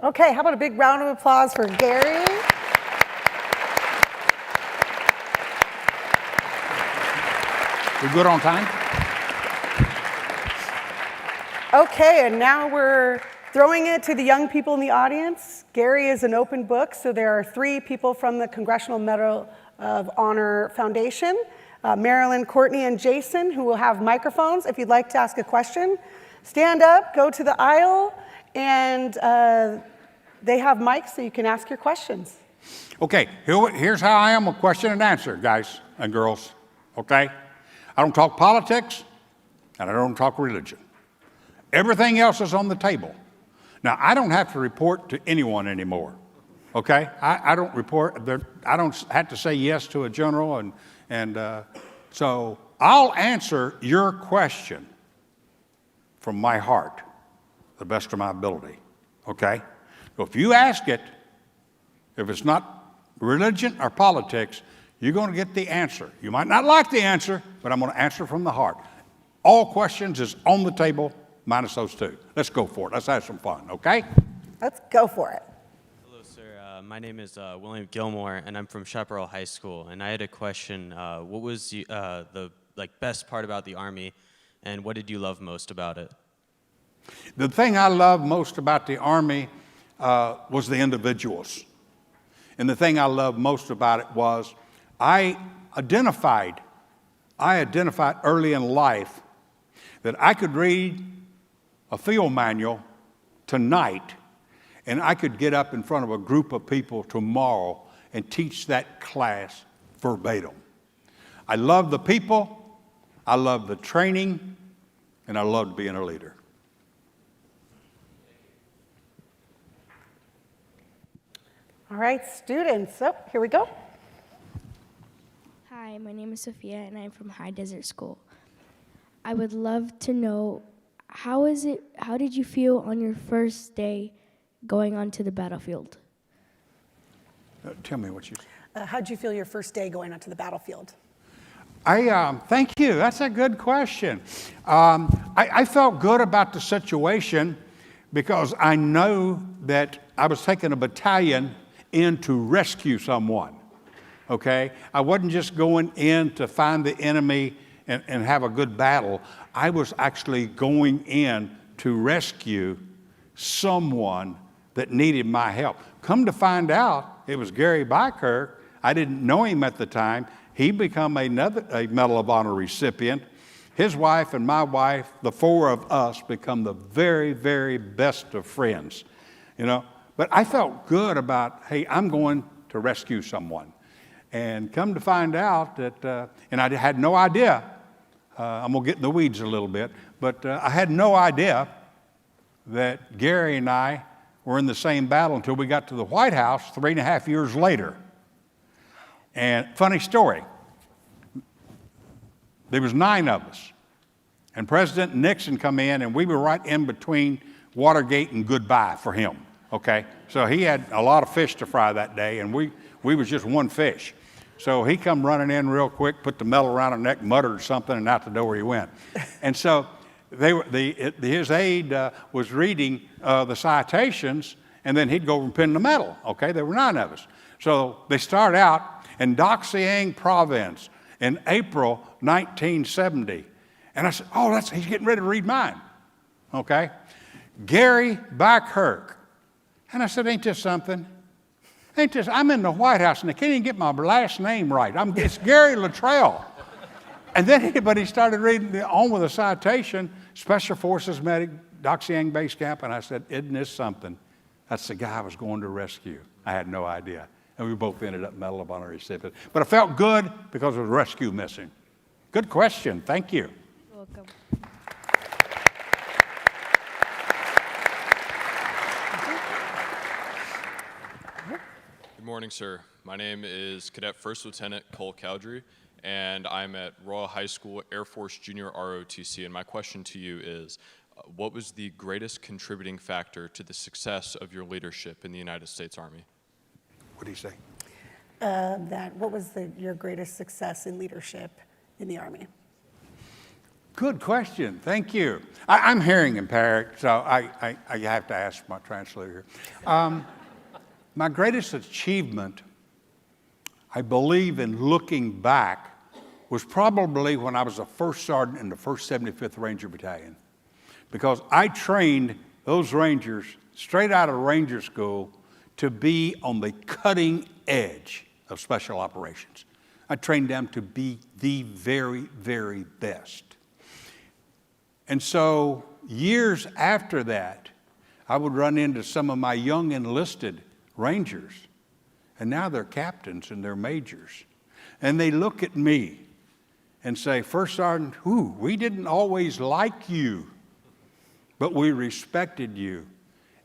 Okay, how about a big round of applause for Gary?
We good on time?
Okay, and now we're throwing it to the young people in the audience. Gary is an open book, so there are 3 people from the Congressional Medal of Honor Foundation, Marilyn, Courtney, and Jason, who will have microphones. If you'd like to ask a question, stand up, go to the aisle, and they have mics so you can ask your questions.
Okay, here's how I am with question and answer, guys and girls. Okay? I don't talk politics, and I don't talk religion. Everything else is on the table. Now, I don't have to report to anyone anymore. Okay? I don't report. I don't have to say yes to a general, and so I'll answer your question from my heart, the best of my ability. Okay? So if you ask it, if it's not religion or politics, you're going to get the answer. You might not like the answer, but I'm going to answer from the heart. All questions is on the table, minus those 2. Let's go for it. Let's have some fun, okay?
Let's go for it.
Hello, sir. My name is William Gilmore, and I'm from Chaparral High School. And I had a question. What was the best part about the Army, and what did you love most about it?
The thing I loved most about the Army was the individuals. And the thing I loved most about it was I identified early in life that I could read a field manual tonight, and I could get up in front of a group of people tomorrow and teach that class verbatim. I love the people, I love the training, and I loved being a leader.
All right, students. Oh, here we go.
Hi, my name is Sophia, and I'm from High Desert School. I would love to know, how did you feel on your first day going onto the battlefield?
Tell me what you said.
How'd you feel your first day going onto the battlefield?
Thank you. That's a good question. I felt good about the situation because I know that I was taking a battalion in to rescue someone. Okay? I wasn't just going in to find the enemy and have a good battle. I was actually going in to rescue someone that needed my help. Come to find out, it was Gary Bykirk. I didn't know him at the time. He became a Medal of Honor recipient. His wife and my wife, the 4 of us, become the very, very best of friends. You know, but I felt good about, hey, I'm going to rescue someone. And come to find out that, and I had no idea, I'm going to get in the weeds a little bit, but I had no idea that Gary and I were in the same battle until we got to the White House 3.5 years later. And funny story, there was 9 of us. And President Nixon come in, and we were right in between Watergate and goodbye for him, okay? So he had a lot of fish to fry that day, and we was just one fish. So he come running in real quick, put the medal around her neck, muttered something, and out the door he went. And so his aide was reading the citations, and then he'd go and pin the medal, okay? There were 9 of us. So they start out in Dak Siang province in April 1970. And I said, oh, he's getting ready to read mine, okay? Gary Bykirk. And I said, ain't this something? Ain't this, I'm in the White House and I can't even get my last name right. It's Gary Luttrell. And then anybody started reading on with a citation, Special Forces Medic, Doxiang Base Camp, and I said, isn't this something? That's the guy I was going to rescue. I had no idea. And we both ended up Medal of Honor recipients. But I felt good because of the rescue mission. Good question. Thank you.
You're welcome.
Good morning, sir. My name is Cadet First Lieutenant Cole Cowdery, and I'm at Royal High School Air Force Junior ROTC. And my question to you is, what was the greatest contributing factor to the success of your leadership in the United States Army?
What do you say?
What was your greatest success in leadership in the Army?
Good question. Thank you. I'm hearing impaired, so I have to ask my translator here. My greatest achievement, I believe in looking back, was probably when I was a first sergeant in the 1st 75th Ranger Battalion. Because I trained those Rangers straight out of Ranger School to be on the cutting edge of special operations. I trained them to be the very, very best. And so years after that, I would run into some of my young enlisted Rangers, and now they're captains and they're majors. And they look at me and say, First Sergeant, we didn't always like you, but we respected you.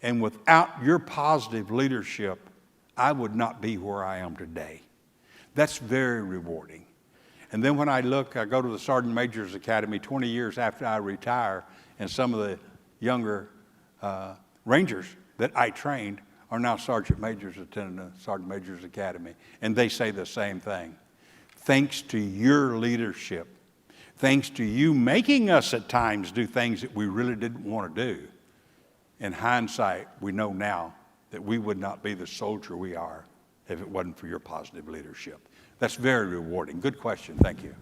And without your positive leadership, I would not be where I am today. That's very rewarding. And then when I go to the Sergeant Major's Academy 20 years after I retire, and some of the younger Rangers that I trained are now Sergeant Majors attending the Sergeant Major's Academy. And they say the same thing. Thanks to your leadership, thanks to you making us at times do things that we really didn't want to do, in hindsight, we know now that we would not be the soldier we are if it wasn't for your positive leadership. That's very rewarding. Good question. Thank you.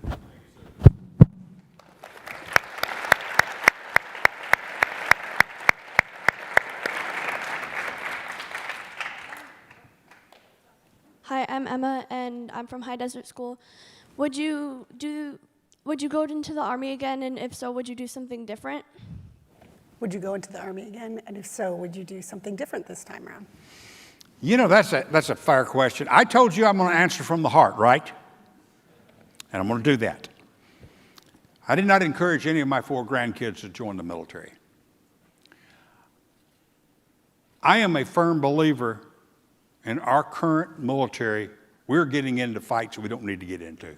Hi, I'm Emma, and I'm from High Desert School. Would you go into the Army again, and if so, would you do something different?
Would you go into the Army again? And if so, would you do something different this time around?
You know, that's a fair question. I told you I'm going to answer from the heart, right? And I'm going to do that. I did not encourage any of my 4 grandkids to join the military. I am a firm believer in our current military. We're getting into fights we don't need to get into.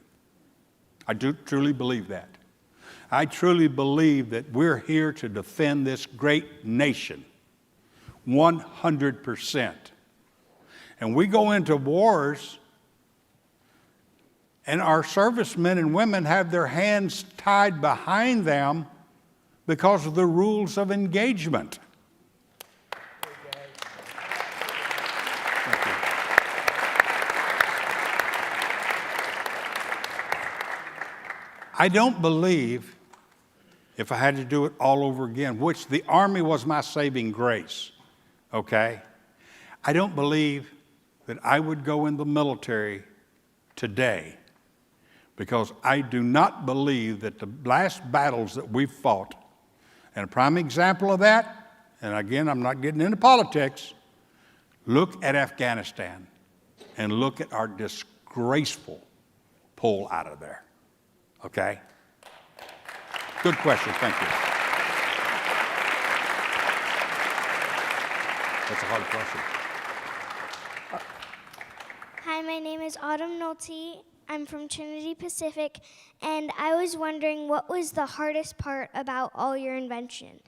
I do truly believe that. I truly believe that we're here to defend this great nation 100%. And we go into wars, and our servicemen and women have their hands tied behind them because of the rules of engagement. I don't believe, if I had to do it all over again, which the Army was my saving grace, okay? I don't believe that I would go in the military today because I do not believe that the last battles that we've fought, and a prime example of that, and again, I'm not getting into politics, look at Afghanistan and look at our disgraceful pull out of there, okay? Good question, thank you. That's a hard question.
Hi, my name is Autumn Nolte. I'm from Trinity Pacific, and I was wondering what was the hardest part about all your invention?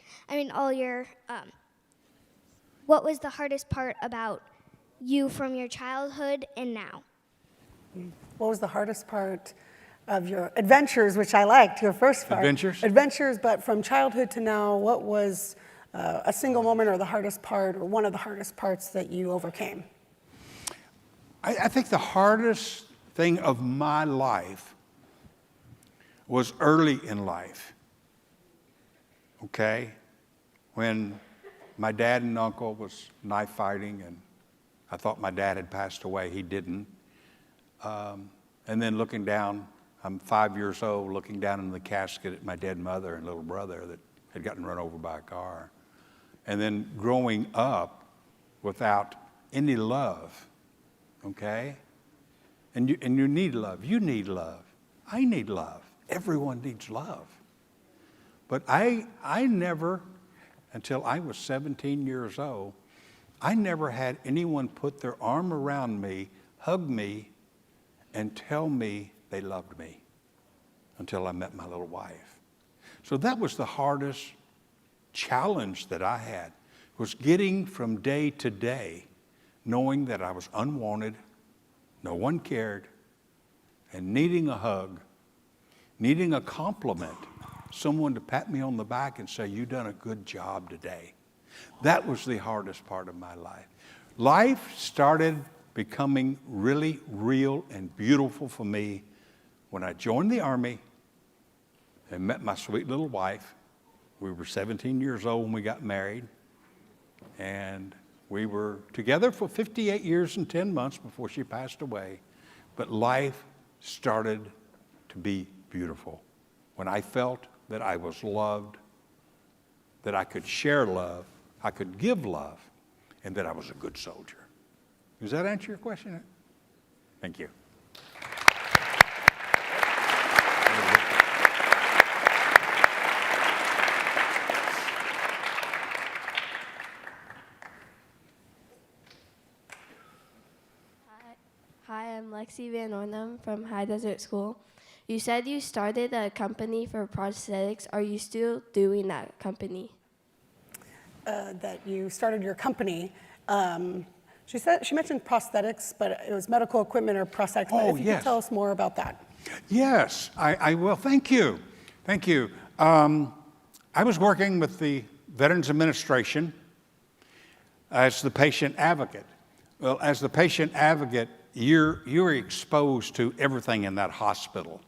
What was the hardest part about you from your childhood and now?
What was the hardest part of your adventures, which I liked, your first part?
Adventures?
Adventures, but from childhood to now, what was a single moment or the hardest part or one of the hardest parts that you overcame?
I think the hardest thing of my life was early in life, okay? When my dad and uncle was knife fighting, and I thought my dad had passed away. He didn't. And then looking down I'm 5 years old looking down in the casket at my dead mother and little brother that had gotten run over by a car. And then growing up without any love, okay? And you need love. You need love. I need love. Everyone needs love. But I never, until I was 17 years old, I never had anyone put their arm around me, hug me, and tell me they loved me until I met my little wife. So that was the hardest challenge that I had, was getting from day to day, knowing that I was unwanted, no one cared, and needing a hug, needing a compliment, someone to pat me on the back and say, "You've done a good job today." That was the hardest part of my life. Life started becoming really real and beautiful for me when I joined the Army and met my sweet little wife. We were 17 years old when we got married, and we were together for 58 years and 10 months before she passed away. But life started to be beautiful when I felt that I was loved, that I could share love, I could give love, and that I was a good soldier. Does that answer your question? Thank you.
Hi, I'm Lexi Van Ornum from High Desert School. You said you started a company for prosthetics. Are you still doing that company?
That you started your company. She mentioned prosthetics, but it was medical equipment or prosthetics.
Oh,
if you
yes.
could tell us more about that.
Yes, I will. Thank you. Thank you. I was working with the Veterans Administration as the patient advocate. Well, as the patient advocate, you're exposed to everything in that hospital.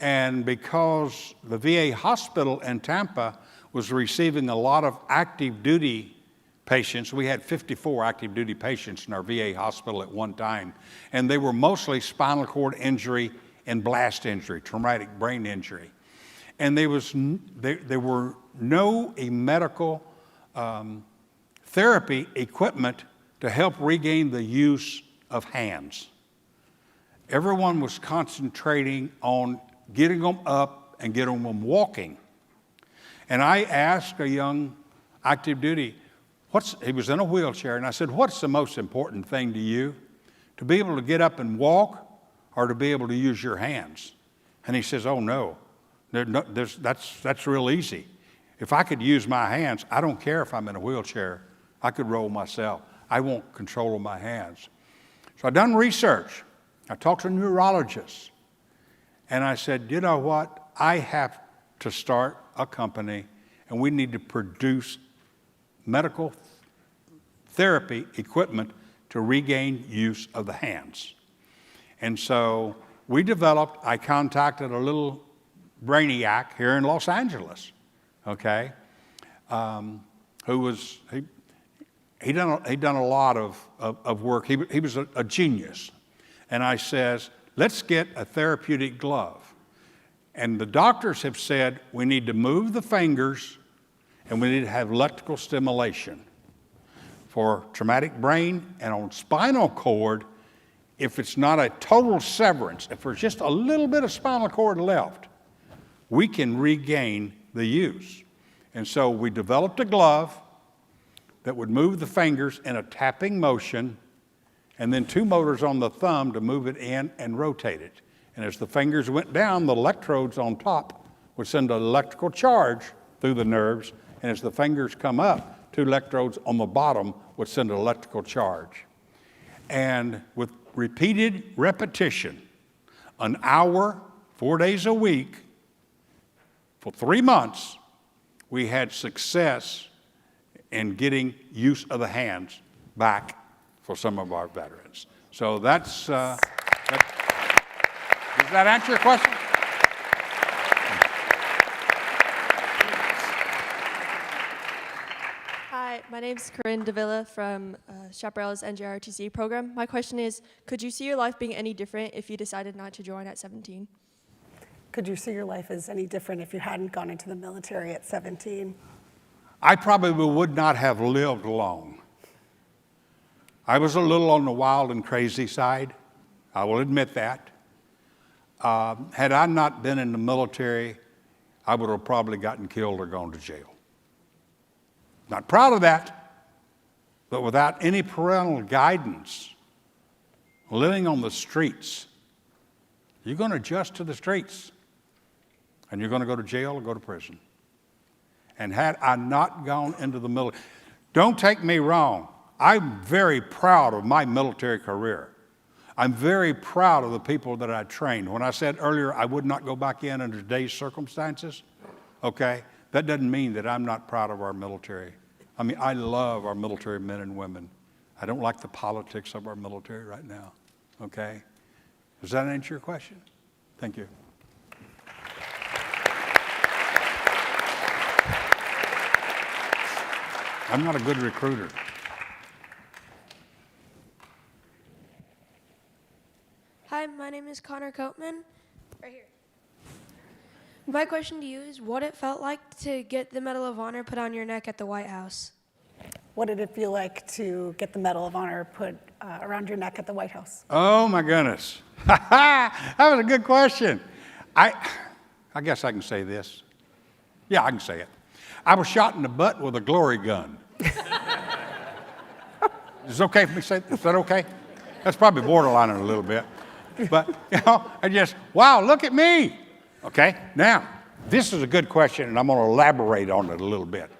And because the VA hospital in Tampa was receiving a lot of active duty patients, we had 54 active duty patients in our VA hospital at one time, and they were mostly spinal cord injury and blast injury, traumatic brain injury. And there were no medical therapy equipment to help regain the use of hands. Everyone was concentrating on getting them up and getting them walking. And I asked a young active duty, he was in a wheelchair, and I said, "What's the most important thing to you? To be able to get up and walk or to be able to use your hands?" And he says, "Oh, no, that's real easy. If I could use my hands, I don't care if I'm in a wheelchair. I could roll myself. I want control of my hands." So I done research. I talked to neurologists. And I said, "You know what? I have to start a company, and we need to produce medical therapy equipment to regain use of the hands." And so I contacted a little brainiac here in Los Angeles, okay, he'd done a lot of work. He was a genius. And I says, "Let's get a therapeutic glove." And the doctors have said we need to move the fingers and we need to have electrical stimulation for traumatic brain and on spinal cord. If it's not a total severance, if there's just a little bit of spinal cord left, we can regain the use. And so we developed a glove that would move the fingers in a tapping motion, and then 2 motors on the thumb to move it in and rotate it. And as the fingers went down, the electrodes on top would send an electrical charge through the nerves, and as the fingers come up, 2 electrodes on the bottom would send an electrical charge. And with repeated repetition, an hour, 4 days a week, for 3 months, we had success in getting use of the hands back for some of our veterans. So does that answer your question?
Hi, my name's Corinne Davila from Chaparral's NJROTC program. My question is, could you see your life being any different if you decided not to join at 17?
Could you see your life as any different if you hadn't gone into the military at 17?
I probably would not have lived long. I was a little on the wild and crazy side. I will admit that. Had I not been in the military, I would have probably gotten killed or gone to jail. Not proud of that, but without any parental guidance, living on the streets, you're going to adjust to the streets, and you're going to go to jail or go to prison. And had I not gone into the military, don't take me wrong, I'm very proud of my military career. I'm very proud of the people that I trained. When I said earlier I would not go back in under today's circumstances, okay, that doesn't mean that I'm not proud of our military. I mean, I love our military men and women. I don't like the politics of our military right now, okay? Does that answer your question? Thank you. I'm not a good recruiter.
Hi, my name is Connor Coatman. Right here. My question to you is what it felt like to get the Medal of Honor put on your neck at the White House.
What did it feel like to get the Medal of Honor put around your neck at the White House?
Oh my goodness. That was a good question. I guess I can say this. Yeah, I can say it. I was shot in the butt with a glory gun. Is it okay for me to say that? Is that okay? That's probably borderlining a little bit. But, you know, I just, wow, look at me. Okay, now, this is a good question, and I'm going to elaborate on it a little bit.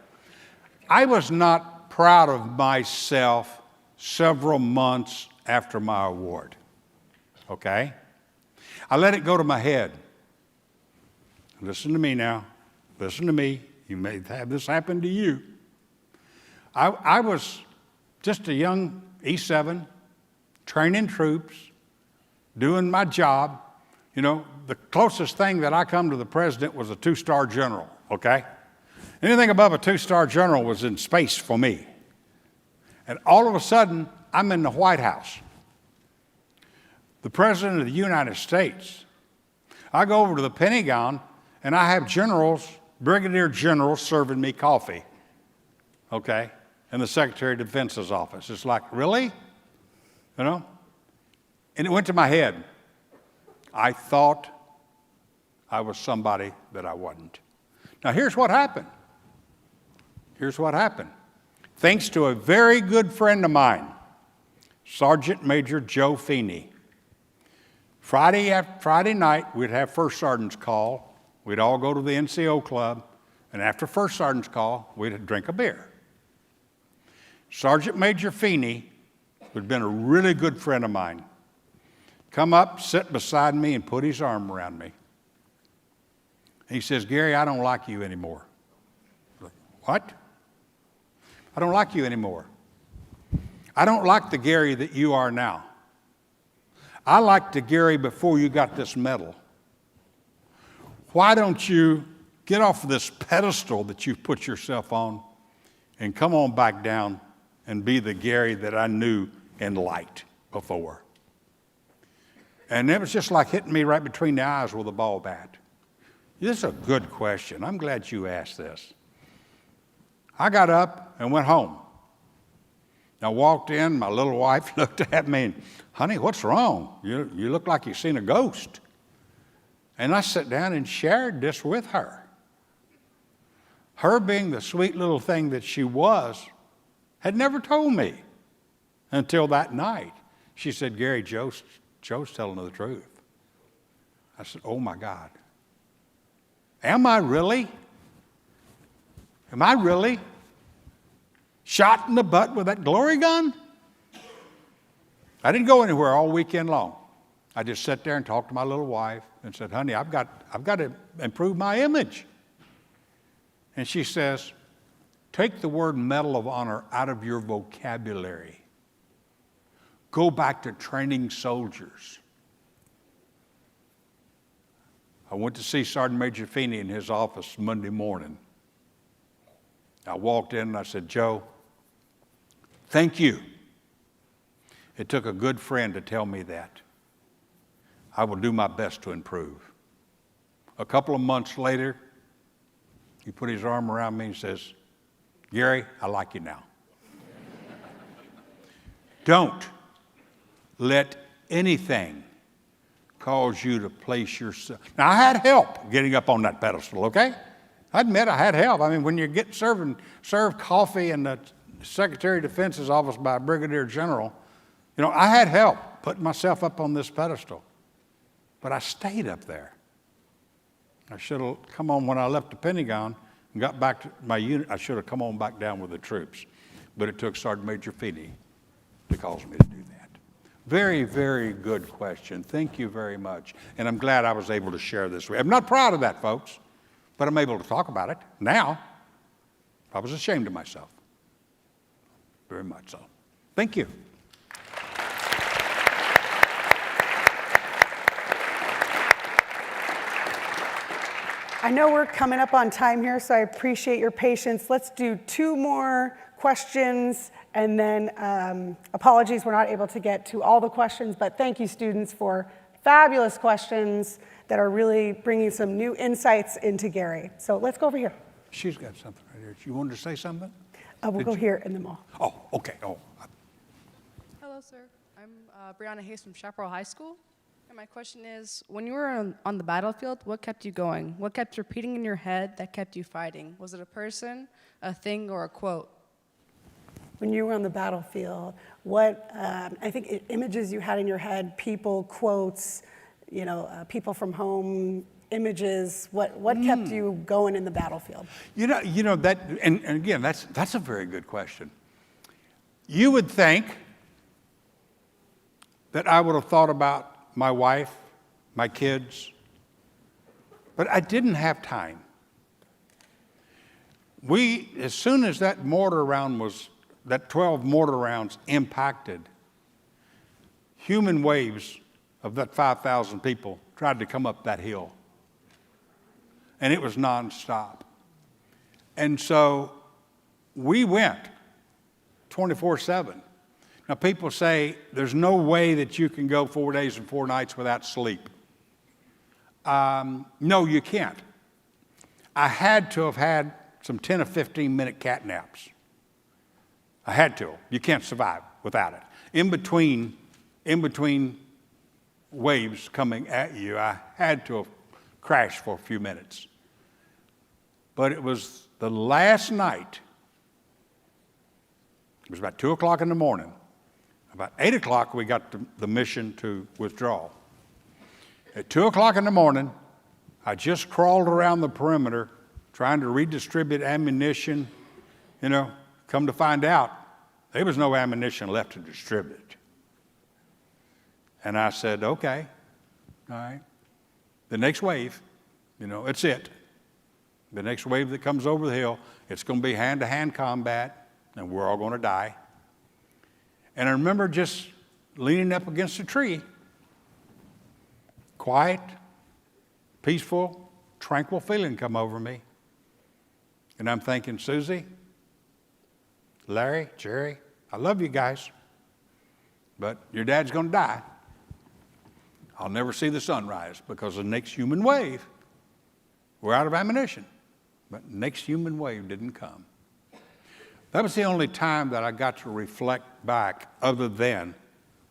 I was not proud of myself several months after my award. Okay? I let it go to my head. Listen to me now. Listen to me. You may have this happen to you. I was just a young E7, training troops, doing my job. You know, the closest thing that I come to the president was a 2-star general, okay? Anything above a 2-star general was in space for me. And all of a sudden, I'm in the White House. The President of the United States. I go over to the Pentagon, and I have generals, brigadier generals, serving me coffee, okay, in the Secretary of Defense's office. It's like, really? You know? And it went to my head. I thought I was somebody that I wasn't. Now, here's what happened. Here's what happened. Thanks to a very good friend of mine, Sergeant Major Joe Feeney. Friday night, we'd have first sergeant's call. We'd all go to the NCO club, and after first sergeant's call, we'd drink a beer. Sergeant Major Feeney, who'd been a really good friend of mine, come up, sit beside me, and put his arm around me. He says, Gary, I don't like you anymore. I'm like, what? I don't like you anymore. I don't like the Gary that you are now. I liked the Gary before you got this medal. Why don't you get off of this pedestal that you've put yourself on and come on back down and be the Gary that I knew and liked before? And it was just like hitting me right between the eyes with a ball bat. This is a good question. I'm glad you asked this. I got up and went home. I walked in, my little wife looked at me and, honey, what's wrong? You look like you've seen a ghost. And I sat down and shared this with her. Her being the sweet little thing that she was, had never told me until that night. She said, Gary, Joe's telling the truth. I said, oh my God. Am I really? Am I really shot in the butt with that glory gun? I didn't go anywhere all weekend long. I just sat there and talked to my little wife and said, honey, I've got to improve my image. And she says, take the word Medal of Honor out of your vocabulary. Go back to training soldiers. I went to see Sergeant Major Feeney in his office Monday morning. I walked in and I said, Joe, thank you. It took a good friend to tell me that. I will do my best to improve. A couple of months later, he put his arm around me and says, Gary, I like you now. Don't let anything cause you to place yourself. Now, I had help getting up on that pedestal, okay? I admit I had help. I mean, when you get served coffee in the Secretary of Defense's office by a brigadier general, you know, I had help putting myself up on this pedestal. But I stayed up there. I should have come on when I left the Pentagon and got back to my unit. I should have come on back down with the troops. But it took Sergeant Major Feedy to cause me to do that. Very, very good question. Thank you very much. And I'm glad I was able to share this with you. I'm not proud of that, folks, but I'm able to talk about it now. I was ashamed of myself. Very much so. Thank you.
I know we're coming up on time here, so I appreciate your patience. Let's do 2 more questions, and then apologies we're not able to get to all the questions, but thank you, students, for fabulous questions that are really bringing some new insights into Gary. So let's go over here.
She's got something right here. You wanted to say something?
We'll go here in the mall.
Oh, okay. Oh.
Hello, sir. I'm Brianna Hayes from Chaparral High School. And my question is, when you were on the battlefield, what kept you going? What kept repeating in your head that kept you fighting? Was it a person, a thing, or a quote?
When you were on the battlefield, what, I think images you had in your head, people, quotes, you know, people from home, images, what kept you going in the battlefield? You know that, and again, that's a very good question. You would think that I would have thought about my wife, my kids, but I didn't have time. As soon as that mortar round that 12 mortar rounds impacted, human waves of that 5,000 people tried to come up that hill. And it was nonstop. And so we went 24/7. Now, people say there's no way that you can go 4 days and 4 nights without sleep. No, you can't. I had to have had some 10 or 15-minute cat naps. I had to. You can't survive without it. In between waves coming at you, I had to have crashed for a few minutes. But it was the last night. It was about 2 o'clock in the morning. About 8 o'clock, we got the mission to withdraw. At 2 o'clock in the morning, I just crawled around the perimeter trying to redistribute ammunition. You know, come to find out, there was no ammunition left to distribute. And I said, okay, all right. The next wave, you know, it's it. The next wave that comes over the hill, it's going to be hand-to-hand combat, and we're all going to die. And I remember just leaning up against a tree, quiet, peaceful, tranquil feeling come over me. And I'm thinking, Susie, Larry, Jerry, I love you guys, but your dad's going to die. I'll never see the sunrise because the next human wave, we're out of ammunition. But the next human wave didn't come. That was the only time that I got to reflect back other than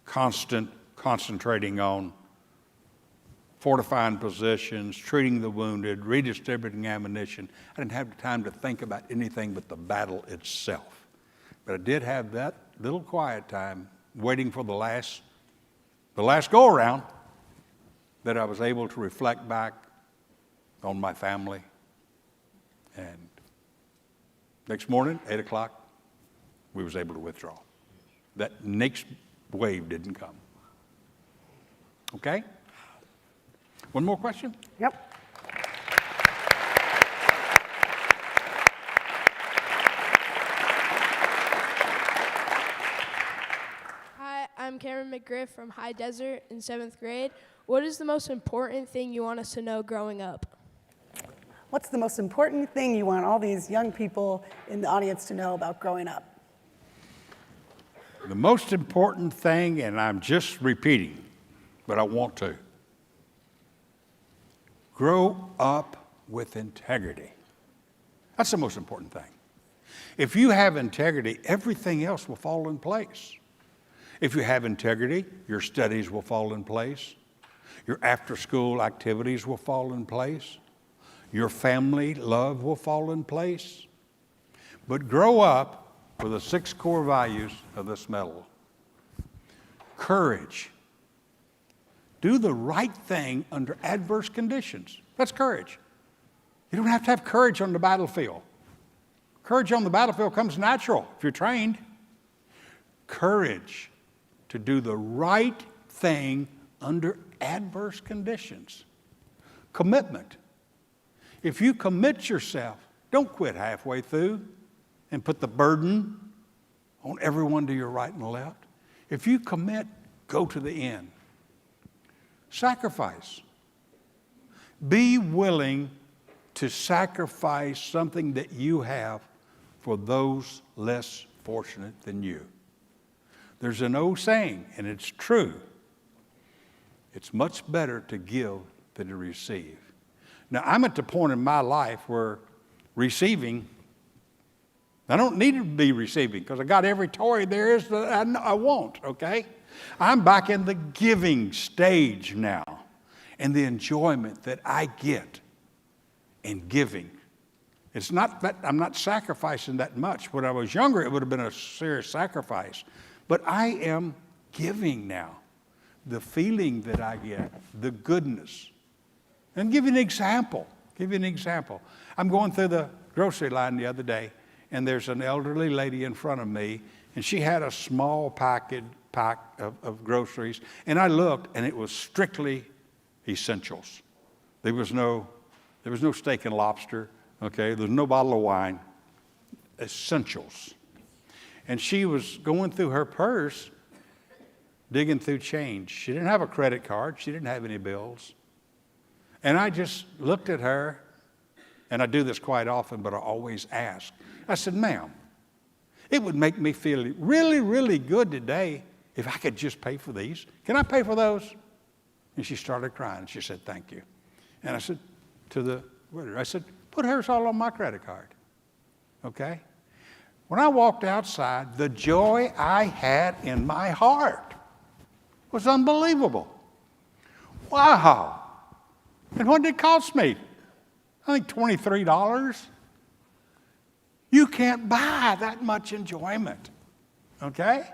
concentrating on fortifying positions, treating the wounded, redistributing ammunition. I didn't have time to think about anything but the battle itself. But I did have that little quiet time waiting for the last go-around that I was able to reflect back on my family. And next morning, 8 o'clock, we was able to withdraw. That next wave didn't come. Okay? One more question? Yep.
Hi, I'm Cameron McGriff from High Desert in 7th grade. What is the most important thing you want us to know growing up?
What's the most important thing you want all these young people in the audience to know about growing up?
The most important thing, and I'm just repeating, but I want to. Grow up with integrity. That's the most important thing. If you have integrity, everything else will fall in place. If you have integrity, your studies will fall in place. Your after-school activities will fall in place. Your family love will fall in place. But grow up with the 6 core values of this medal. Courage. Do the right thing under adverse conditions. That's courage. You don't have to have courage on the battlefield. Courage on the battlefield comes natural if you're trained. Courage to do the right thing under adverse conditions. Commitment. If you commit yourself, don't quit halfway through and put the burden on everyone to your right and left. If you commit, go to the end. Sacrifice. Be willing to sacrifice something that you have for those less fortunate than you. There's an old saying, and it's true. It's much better to give than to receive. Now, I'm at the point in my life where receiving, I don't need to be receiving because I got every toy there is that I want, okay? I'm back in the giving stage now and the enjoyment that I get in giving. It's not that I'm not sacrificing that much. When I was younger, it would have been a serious sacrifice. But I am giving now. The feeling that I get, the goodness. And give you an example. I'm going through the grocery line the other day, and there's an elderly lady in front of me, and she had a small pack of groceries, and I looked, and it was strictly essentials. There was no steak and lobster, okay? There's no bottle of wine. Essentials. And she was going through her purse, digging through change. She didn't have a credit card. She didn't have any bills. And I just looked at her, and I do this quite often, but I always ask. I said, ma'am, it would make me feel really, really good today if I could just pay for these. Can I pay for those? And she started crying. She said, thank you. And I said to the waiter, I said, put hers all on my credit card, okay? When I walked outside, the joy I had in my heart was unbelievable. Wow. And what did it cost me? I think $23. You can't buy that much enjoyment, okay?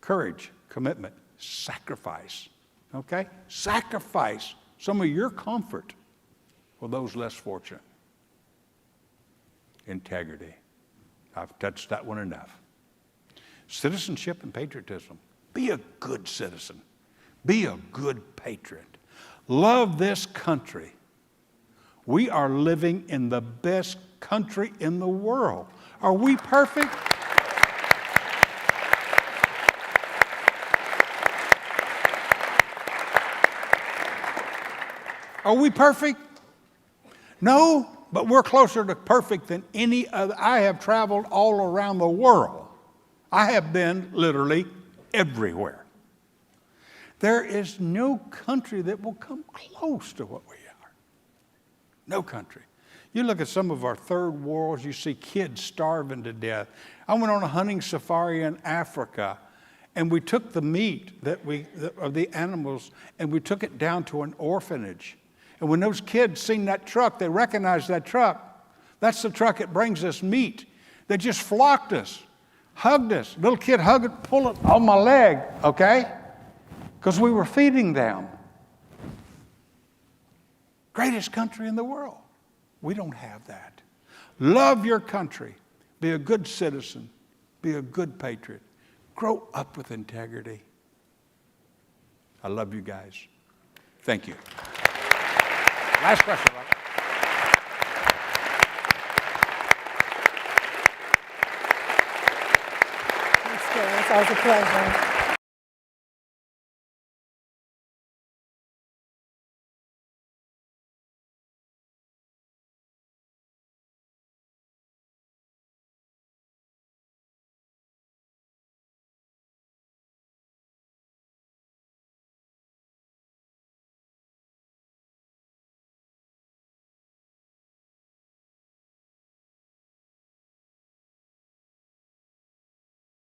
Courage, commitment, sacrifice, okay? Sacrifice some of your comfort for those less fortunate. Integrity. I've touched that one enough. Citizenship and patriotism. Be a good citizen. Be a good patriot. Love this country. We are living in the best country in the world. Are we perfect? Are we perfect? No, but we're closer to perfect than any other. I have traveled all around the world. I have been literally everywhere. There is no country that will come close to what we are. No country. You look at some of our third worlds, you see kids starving to death. I went on a hunting safari in Africa, and we took the meat of the animals, and we took it down to an orphanage. And when those kids seen that truck, they recognized that truck. That's the truck that brings us meat. They just flocked us, hugged us. Little kid hugged it, pulled it on my leg, okay? Because we were feeding them. Greatest country in the world. We don't have that. Love your country. Be a good citizen. Be a good patriot. Grow up with integrity. I love you guys. Thank you. Last question, Robert.
Thanks, Gary. It's always a pleasure.